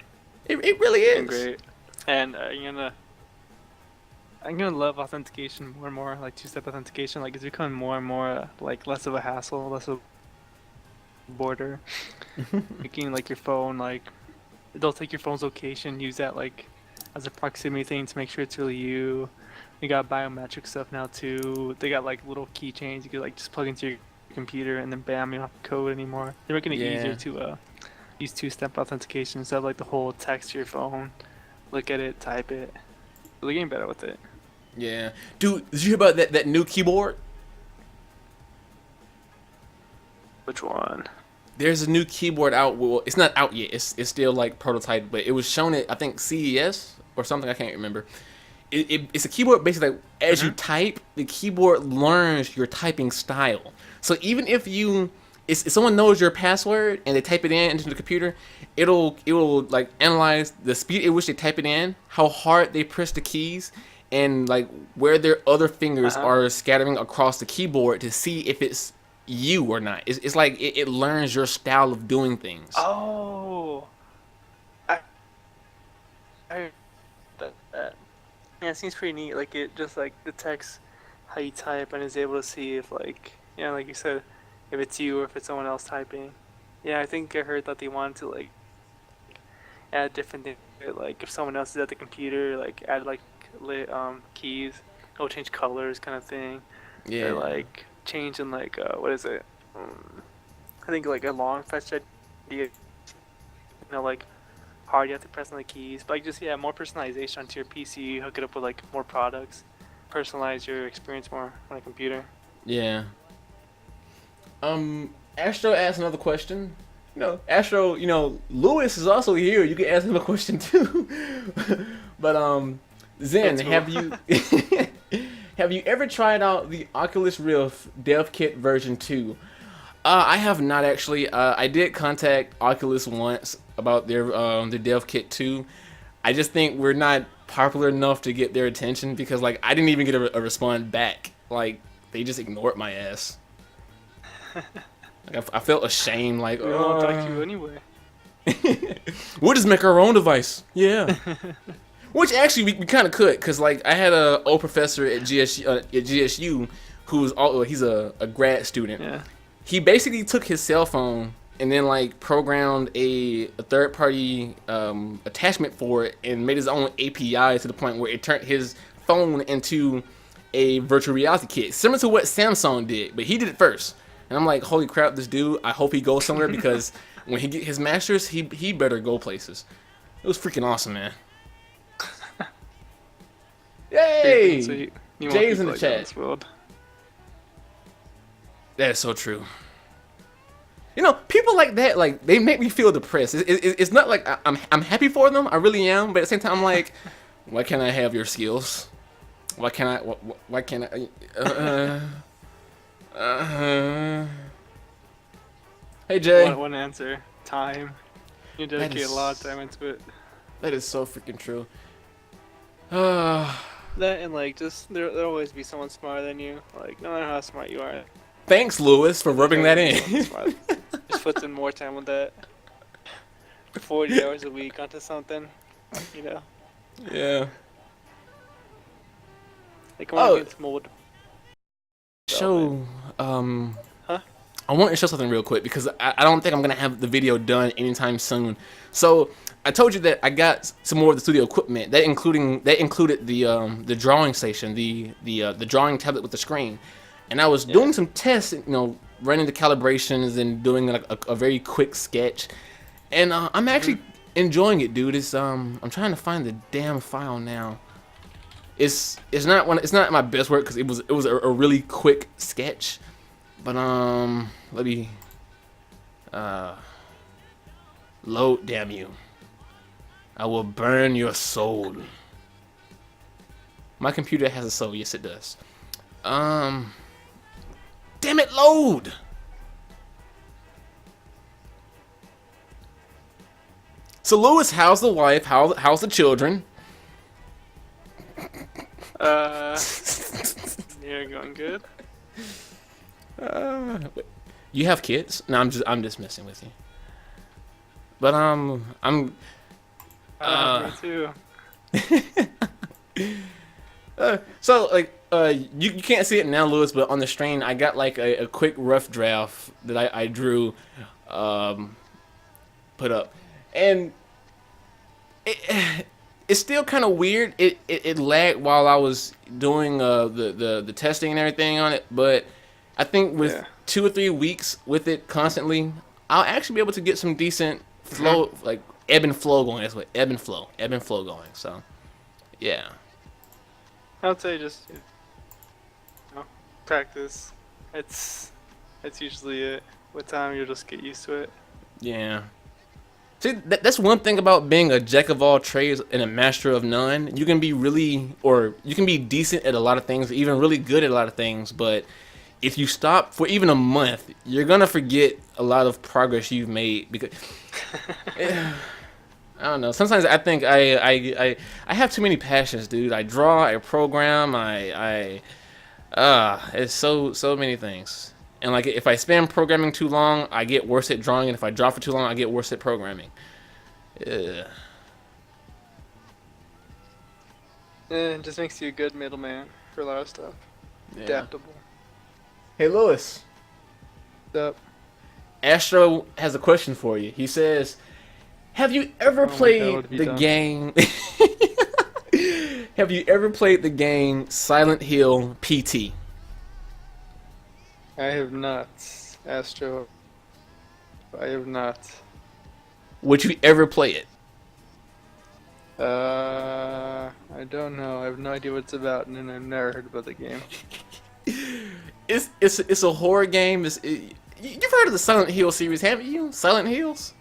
It really is. Freaking great. And I'm gonna love authentication more and more, like 2-step authentication. Like it's becoming more and more like less of a hassle, less of a border, making like your phone like they'll take your phone's location, use that like as a proximity thing to make sure it's really you. They got biometric stuff now too. They got like little keychains you could like just plug into your computer and then bam, you don't have to code anymore. They're making it easier Yeah. to use two-step authentication instead of like the whole text to your phone, look at it, type it. They're getting better with it. Yeah. Dude, did you hear about that new keyboard? Which one? There's a new keyboard out. Well, it's not out yet. It's still like prototype, but it was shown at I think CES or something. I can't remember. It's a keyboard basically like as you type, the keyboard learns your typing style. So even if if someone knows your password and they type it in into the computer, it will like analyze the speed at which they type it in, how hard they press the keys, and like where their other fingers are scattering across the keyboard to see if it's you or not. It's like it learns your style of doing things. Oh, I heard that. Yeah, it seems pretty neat. Like it just like detects how you type and is able to see if like yeah, like you said, if it's you or if it's someone else typing. Yeah, I think I heard that they wanted to like add different things. Like if someone else is at the computer, like add like keys, it'll change colors, kind of thing. Yeah. Or like change in like what is it? I think like a long fetch idea. You know, like hard you have to press on the keys, but like just yeah, more personalization onto your PC. Hook it up with like more products, personalize your experience more on a computer. Yeah. Astro asked another question. Astro, Lewis is also here. You can ask him a question too. But Zen, That's cool. have you have you ever tried out the Oculus Rift Dev Kit version 2? I have not actually. I did contact Oculus once about their Dev Kit 2. I just think we're not popular enough to get their attention because like I didn't even get a response back. Like they just ignored my ass. Like, I felt ashamed. Like, We don't talk to you anyway. we'll just make our own device. Yeah. Which actually we kind of could, cause like I had a old professor at GSU who's he's a grad student. Yeah. He basically took his cell phone and then like programmed a third party attachment for it and made his own API to the point where it turned his phone into a virtual reality kit, similar to what Samsung did, but he did it first. And I'm like, holy crap, this dude, I hope he goes somewhere because when he get his masters, he better go places. It was freaking awesome, man. Yay! So you want Jay's in people the like that in chat. this world. That is so true. People like that, like they make me feel depressed. It's not like I'm happy for them. I really am, but at the same time, I'm like, why can't I have your skills? Why can't I? Why can't I? Hey Jay. One answer. Time. You dedicate a lot of time into it. That is so freaking true. That and like just there'll always be someone smarter than you. Like no matter how smart you are. Thanks, Lewis, for rubbing that in. Just puts in more time with that. 40 hours a week onto something, Yeah. Like when it gets mold. Show. Huh? I want to show something real quick because I don't think I'm gonna have the video done anytime soon. So I told you that I got some more of the studio equipment. That included the drawing station, the drawing tablet with the screen, and I was doing some tests, running the calibrations and doing like a very quick sketch, and I'm actually enjoying it, dude. It's I'm trying to find the damn file now. It's not my best work because it was a really quick sketch, but let me load. Damn you! I will burn your soul. My computer has a soul. Yes, it does. Damn it, load! So Lewis, how's the wife? How's the children? You're going good. You have kids? No, I'm just messing with you. But I'm Me too. so like you can't see it now, Lewis, but on the screen I got like a quick rough draft that I drew, put up, and it's still kind of weird. It lagged while I was doing the testing and everything on it, but I think with Yeah. 2 or 3 weeks with it constantly, I'll actually be able to get some decent flow, like ebb and flow going. That's what ebb and flow going. So, yeah, I'd say just practice. It's usually it. With time, you'll just get used to it. yeah. See, that's one thing about being a jack of all trades and a master of none. You can be you can be decent at a lot of things, even really good at a lot of things, but if you stop for even a month, you're gonna forget a lot of progress you've made because I don't know. Sometimes I think I have too many passions, dude. I draw, I program, it's so many things. And like if I spend programming too long, I get worse at drawing, and if I draw for too long, I get worse at programming. Ugh. It just makes you a good middleman for a lot of stuff. Yeah. Adaptable. Hey Lewis, Up. Astro has a question for you. He says, "Have you ever Oh my God, played what have you the done? game? Have you ever played the game Silent Hill PT?" I have not, Astro. I have not. Would you ever play it? I don't know. I have no idea what it's about, and I've never heard about the game. It's a horror game. You've heard of the Silent Hill series, haven't you? Silent Hills,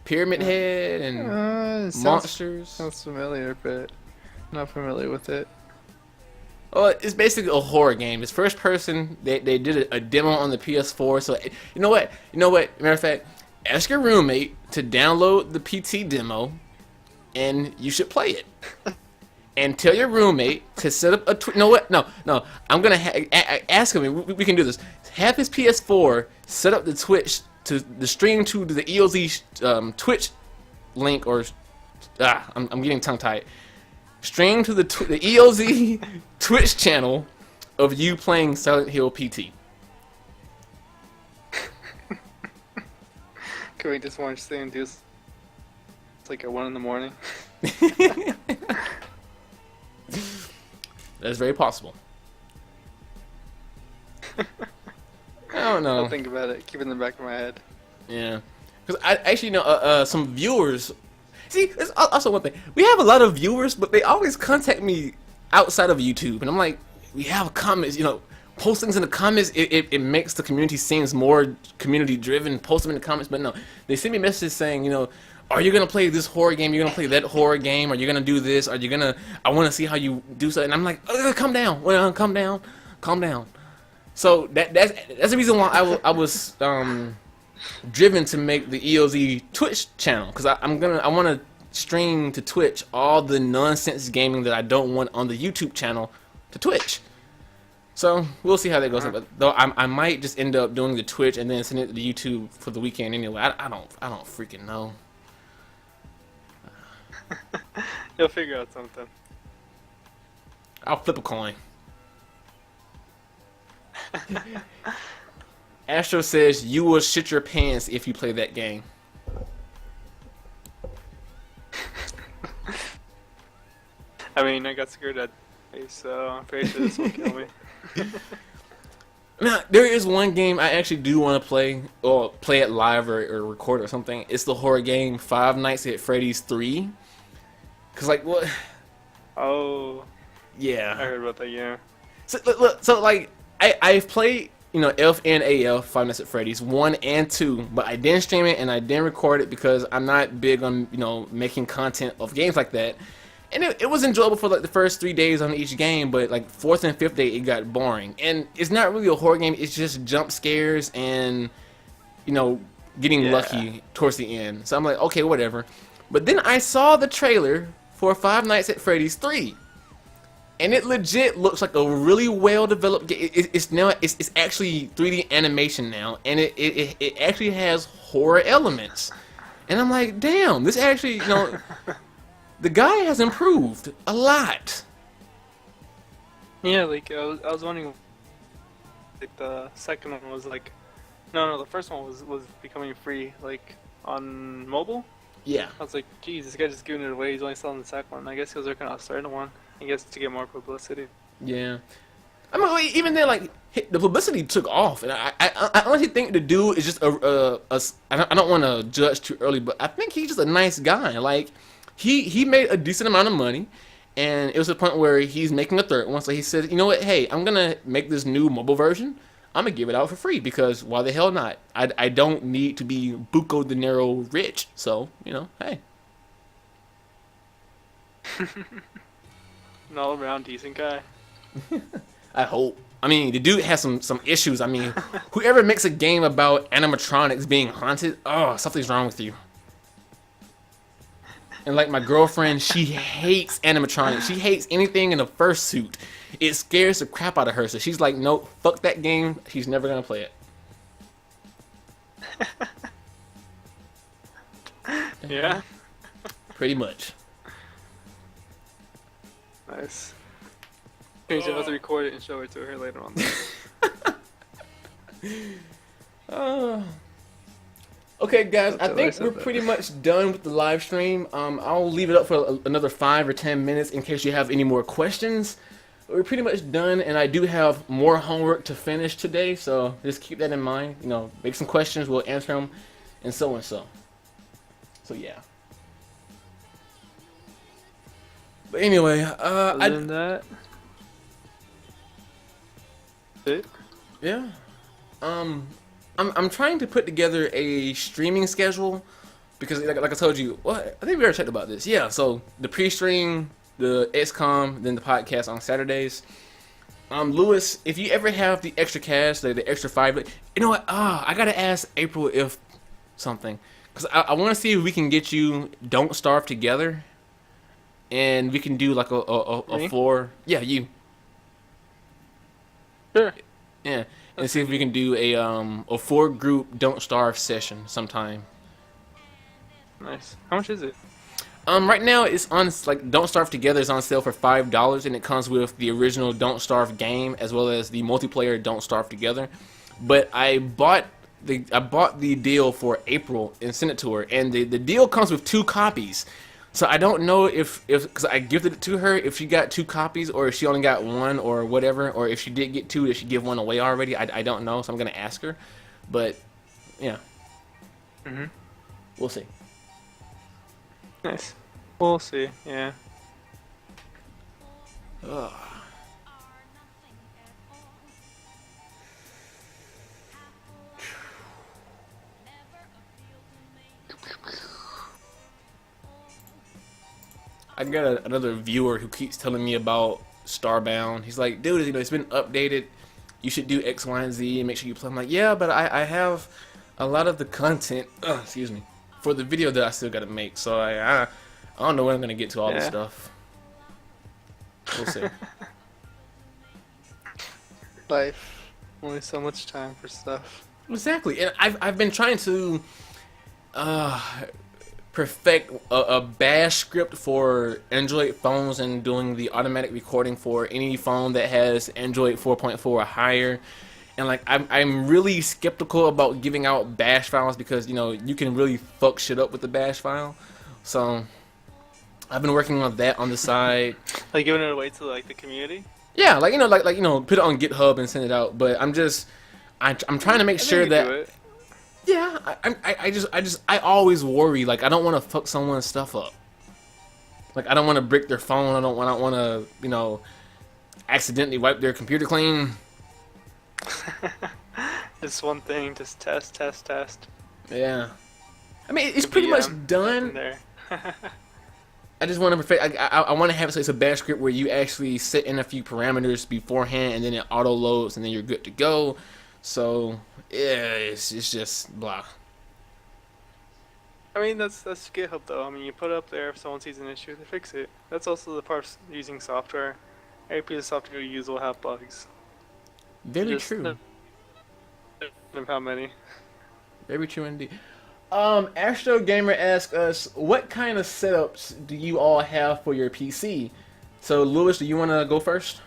Pyramid Head, and It monsters. sounds familiar, but not familiar with it. Oh, it's basically a horror game. It's first person. They did a demo on the PS4. So you know what? Matter of fact, ask your roommate to download the PT demo, and you should play it. And tell your roommate to set up a you know what? No. I'm gonna ask him. We can do this. Have his PS4 set up the Twitch to the stream to the EoZ Twitch link, or I'm getting tongue tied. Stream to the EoZ Twitch channel of you playing Silent Hill PT. Can we just watch the and do this? It's like at 1 in the morning. That's very possible. I don't know. I'll think about it. Keep it in the back of my head. Yeah, because I actually know some viewers. See, there's also one thing. We have a lot of viewers, but they always contact me outside of YouTube, and I'm like, we have comments. Post things in the comments. It makes the community seems more community driven. Post them in the comments, but no, they send me messages saying, are you gonna play this horror game? You're gonna play that horror game? Are you gonna do this? Are you gonna? I want to see how you do something. And I'm like, calm down. Well, calm down. So that's the reason why I was driven to make the EoZ Twitch channel, because I want to stream to Twitch all the nonsense gaming that I don't want on the YouTube channel to Twitch. So we'll see how that goes. But though I might just end up doing the Twitch and then send it to the YouTube for the weekend anyway. I don't freaking know. You'll figure out something. I'll flip a coin. Astro says you will shit your pants if you play that game. I mean, I got scared at face, so I'm pretty sure this will kill me. Now, there is one game I actually do want to play, or play it live or record or something. It's the horror game Five Nights at Freddy's 3. Cause like what? Oh, Yeah. I heard about that. Yeah. So look, so like I've played FNAF Five Nights at Freddy's 1 and 2, but I didn't stream it and I didn't record it because I'm not big on making content of games like that. And it was enjoyable for like the first 3 days on each game, but like 4th and 5th day it got boring. And it's not really a horror game; it's just jump scares and getting lucky towards the end. So I'm like, okay, whatever. But then I saw the trailer for Five Nights at Freddy's 3. And it legit looks like a really well developed game. It's actually 3D animation now, and it actually has horror elements. And I'm like, damn, this actually, the guy has improved a lot. Yeah, like I was wondering, like the second one was like, no, the first one was becoming free, like on mobile. Yeah. I was like, geez, this guy just giving it away. He's only selling the second one. I guess he was working on the third one. I guess to get more publicity. Yeah. I mean, even then, like the publicity took off, and I honestly think the dude is just I don't want to judge too early, but I think he's just a nice guy. Like he made a decent amount of money, and it was a point where he's making a third one. So he said, you know what? Hey, I'm gonna make this new mobile version. I'm gonna give it out for free because why the hell not? I don't need to be buco dinero rich. So you know, hey. An all-around decent guy. I hope. I mean, the dude has some issues. I mean, whoever makes a game about animatronics being haunted, oh, something's wrong with you. And like my girlfriend, she hates animatronics. She hates anything in a fursuit. It scares the crap out of her. So she's like, nope, fuck that game. She's never gonna play it. Yeah. Pretty much. Nice. Maybe you'll have to record it and show it to her later on. Okay, guys, I That's think what I we're said pretty much done with the live stream. I'll leave it up for another 5 or 10 minutes in case you have any more questions. We're pretty much done, and I do have more homework to finish today, so just keep that in mind. You know, make some questions, we'll answer them, and so and so. So yeah. But anyway, Other than that, it. yeah. I'm trying to put together a streaming schedule because, like I told you, what I think we already talked about this. Yeah, so the pre-stream, the XCOM, then the podcast on Saturdays. Lewis, if you ever have the extra cash, the extra 5, you know what? I gotta ask April if something, because I want to see if we can get you Don't Starve Together, and we can do like a 4. Yeah, you. Sure. Yeah. And see if we can do a 4-group Don't Starve session sometime. Nice. How much is it? Right now it's on like Don't Starve Together is on sale for $5, and it comes with the original Don't Starve game as well as the multiplayer Don't Starve Together. But I bought the deal for April and sent it to her, and the deal comes with 2 copies. So I don't know if because I gifted it to her, if she got 2 copies or if she only got 1 or whatever, or if she did get 2, did she give 1 away already? I don't know, so I'm gonna ask her. But yeah, we'll see. Nice. We'll see. Yeah. Ugh. I got another viewer who keeps telling me about Starbound. He's like, dude, you know, it's been updated. You should do X, Y, and Z and make sure you play. I'm like, yeah, but I have a lot of the content, excuse me, for the video that I still got to make. So I don't know when I'm going to get to all this stuff. We'll see. Life. Only so much time for stuff. Exactly. And I've been trying to perfect a bash script for Android phones and doing the automatic recording for any phone that has Android 4.4 or higher. And like I'm really skeptical about giving out bash files because, you know, you can really fuck shit up with the bash file. So I've been working on that on the side. Like giving it away to like the community? Yeah, like, you know, like you know, put it on GitHub and send it out. But I'm trying to make sure that yeah, I always worry, like, I don't want to fuck someone's stuff up. Like, I don't want to break their phone. I don't want to, you know, accidentally wipe their computer clean. Just one thing, just test. Yeah. I mean, it's pretty much done. There. I just want to perfect. I want to have it so it's a bash script where you actually set in a few parameters beforehand, and then it auto loads, and then you're good to go. So yeah, it's just blah. I mean, that's GitHub though. I mean, you put it up there. If someone sees an issue, they fix it. That's also the part of using software. Every piece of software you use will have bugs. Very true. How many? Very true indeed. Astro Gamer asked us, what kind of setups do you all have for your PC? So, Lewis, do you want to go first?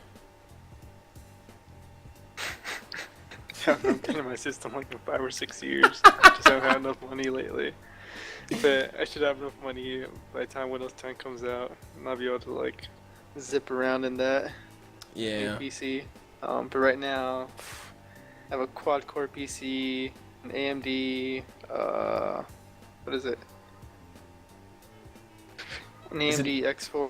Yeah, I've been in my system like for 5 or 6 years. Just haven't had enough money lately. But I should have enough money by the time Windows 10 comes out, and I'll be able to like zip around in that new Yeah. PC. But right now, I have a quad-core PC, an AMD. What is it? An Is it- AMD X4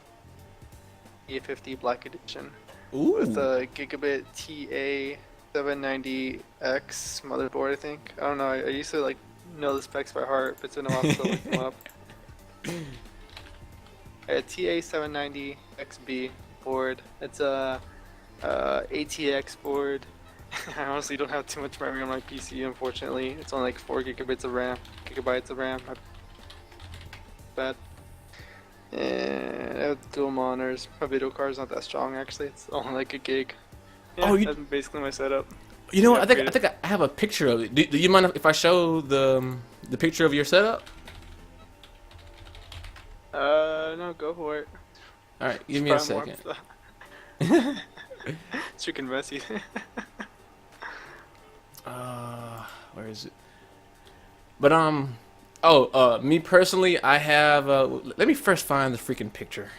E50 Black Edition with Ooh. a Gigabit TA 790X motherboard. I think. I don't know. I used to like know the specs by heart, but it's been a while since I looked them up. A TA 790XB board. It's a ATX board. I honestly don't have too much memory on my PC, unfortunately. It's only like 4 gigabytes of RAM. My bad. And I have dual monitors. My video card's not that strong actually. It's only like a gig. Yeah, Oh, you- that's basically my setup. You know what? I upgraded. think I have a picture of it. Do you mind if I show the picture of your setup? No, go for it. All right, give It's me a probably second. more- It's freaking messy. Where is it? But me personally, I have. Let me first find the freaking picture.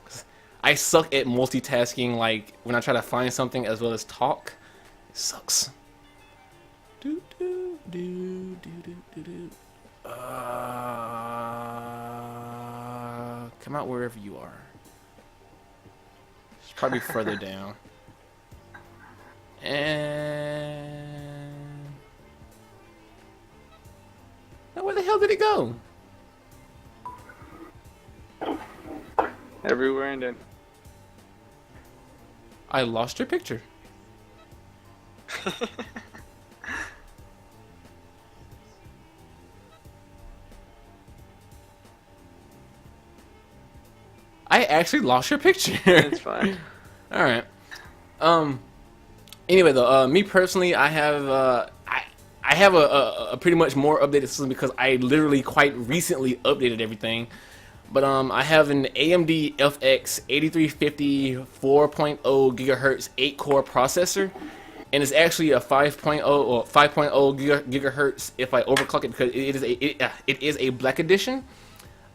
'Cause I suck at multitasking. Like when I try to find something as well as talk, it sucks. Do do do do do do do. Come out wherever you are. It's probably further down. And now where the hell did it go? Everywhere and then. I lost your picture. I actually lost your picture. It's fine. All right. Anyway, though, me personally, I have I have a pretty much more updated system because I literally quite recently updated everything. But I have an AMD FX 8350 4.0 gigahertz 8-core processor, and it's actually a 5.0 or 5.0 gigahertz if I overclock it because it is a black edition.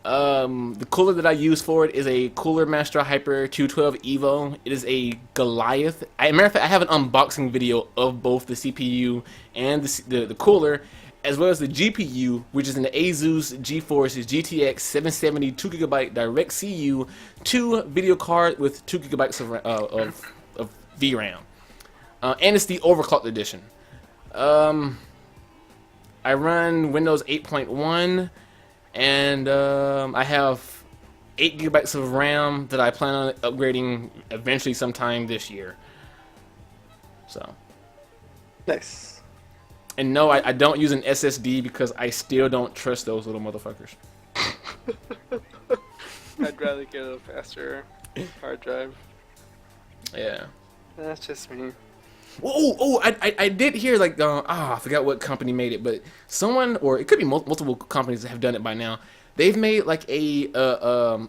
The cooler that I use for it is a Cooler Master Hyper 212 Evo. It is a Goliath. Matter of fact, I have an unboxing video of both the CPU and the cooler, as well as the GPU, which is an ASUS GeForce GTX 770 2GB Direct CU 2 video card with 2GB of VRAM. And it's the overclocked edition. I run Windows 8.1. And I have 8 gigabytes of RAM that I plan on upgrading eventually sometime this year. So. Nice. And no, I don't use an SSD because I still don't trust those little motherfuckers. I'd rather get a faster hard drive. Yeah. That's just me. I did hear like I forgot what company made it, but someone, or it could be multiple companies that have done it by now. They've made like a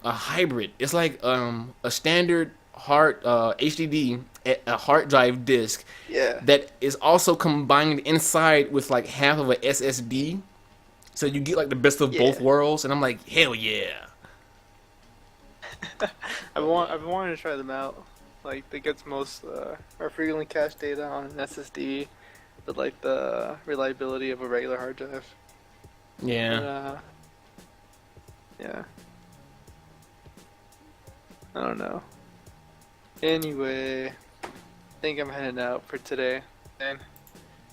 hybrid. It's like a standard hard HDD, a hard drive disk Yeah. that is also combined inside with like half of a SSD, so you get like the best of both worlds. And I'm like, hell yeah. I've been wanting to try them out. Like, they gets most or frequently cached data on an SSD, but like the reliability of a regular hard drive. Yeah. But, yeah. I don't know. Anyway, I think I'm heading out for today. And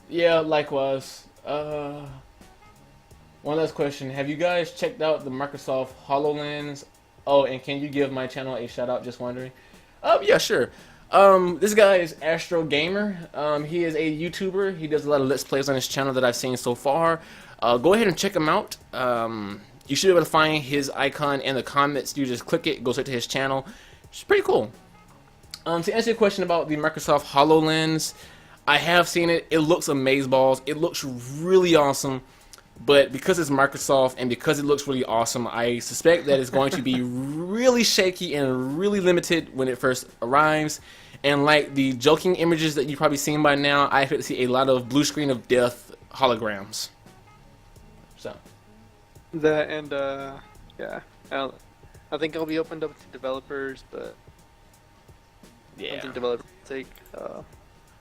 Yeah, likewise. One last question. Have you guys checked out the Microsoft HoloLens? Oh, and can you give my channel a shout out? Just wondering. Yeah, sure. This guy is Astro Gamer. He is a YouTuber. He does a lot of Let's Plays on his channel that I've seen so far. Go ahead and check him out. You should be able to find his icon in the comments. You just click it, go straight to his channel. It's pretty cool. To answer your question about the Microsoft HoloLens, I have seen it. It looks amazeballs. It looks really awesome. But because it's Microsoft and because it looks really awesome, I suspect that it's going to be really shaky and really limited when it first arrives. And like the joking images that you've probably seen by now, I expect to see a lot of blue screen of death holograms. So. That and yeah, I think it'll be opened up to developers, but I don't Yeah. think developers will take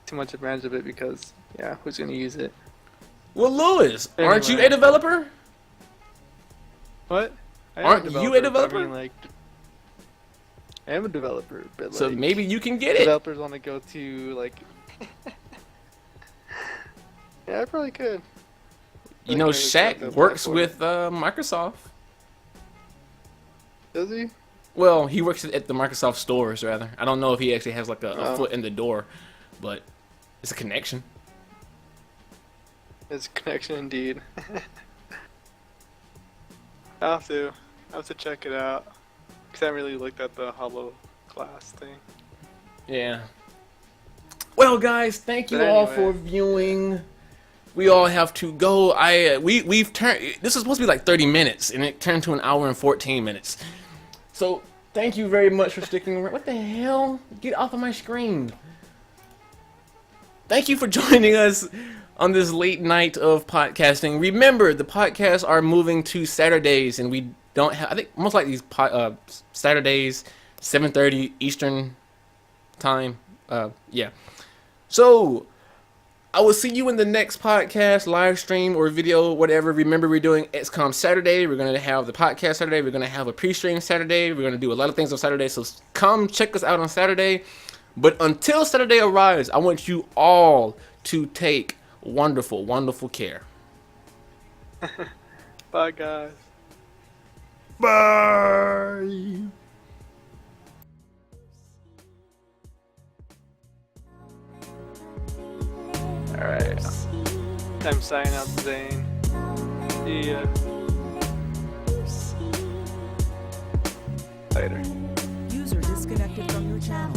too much advantage of it because yeah, who's gonna use it? Well, Lewis, aren't you Anyway. a developer? What? I am Aren't you a but developer? I mean, like, I am a developer, but So like, maybe you can get it. developers want to go to like. Yeah, I probably could. You know, Okay, Shaq that's works platform. with Microsoft. Does he? Well, he works at the Microsoft stores, rather. I don't know if he actually has like a Oh. foot in the door, but it's a connection. It's a connection indeed. I have to check it out. Cause I haven't really looked at the Hollow Glass thing. Yeah. Well, guys, thank you But all anyway. for viewing. We all have to go. We've turned. This was supposed to be like 30 minutes, and it turned to an hour and 14 minutes. So thank you very much for sticking around. What the hell? Get off of my screen. Thank you for joining us on this late night of podcasting. Remember, the podcasts are moving to Saturdays, and we don't have. I think most likely these Saturdays, 7:30 Eastern time. Yeah. So I will see you in the next podcast, live stream, or video, whatever. Remember, we're doing XCOM Saturday. We're going to have the podcast Saturday. We're going to have a pre-stream Saturday. We're going to do a lot of things on Saturday. So come check us out on Saturday. But until Saturday arrives, I want you all to take wonderful, wonderful care. Bye, guys. Bye. Alright. I'm signing out, Zane. See ya. Later. User disconnected from your channel.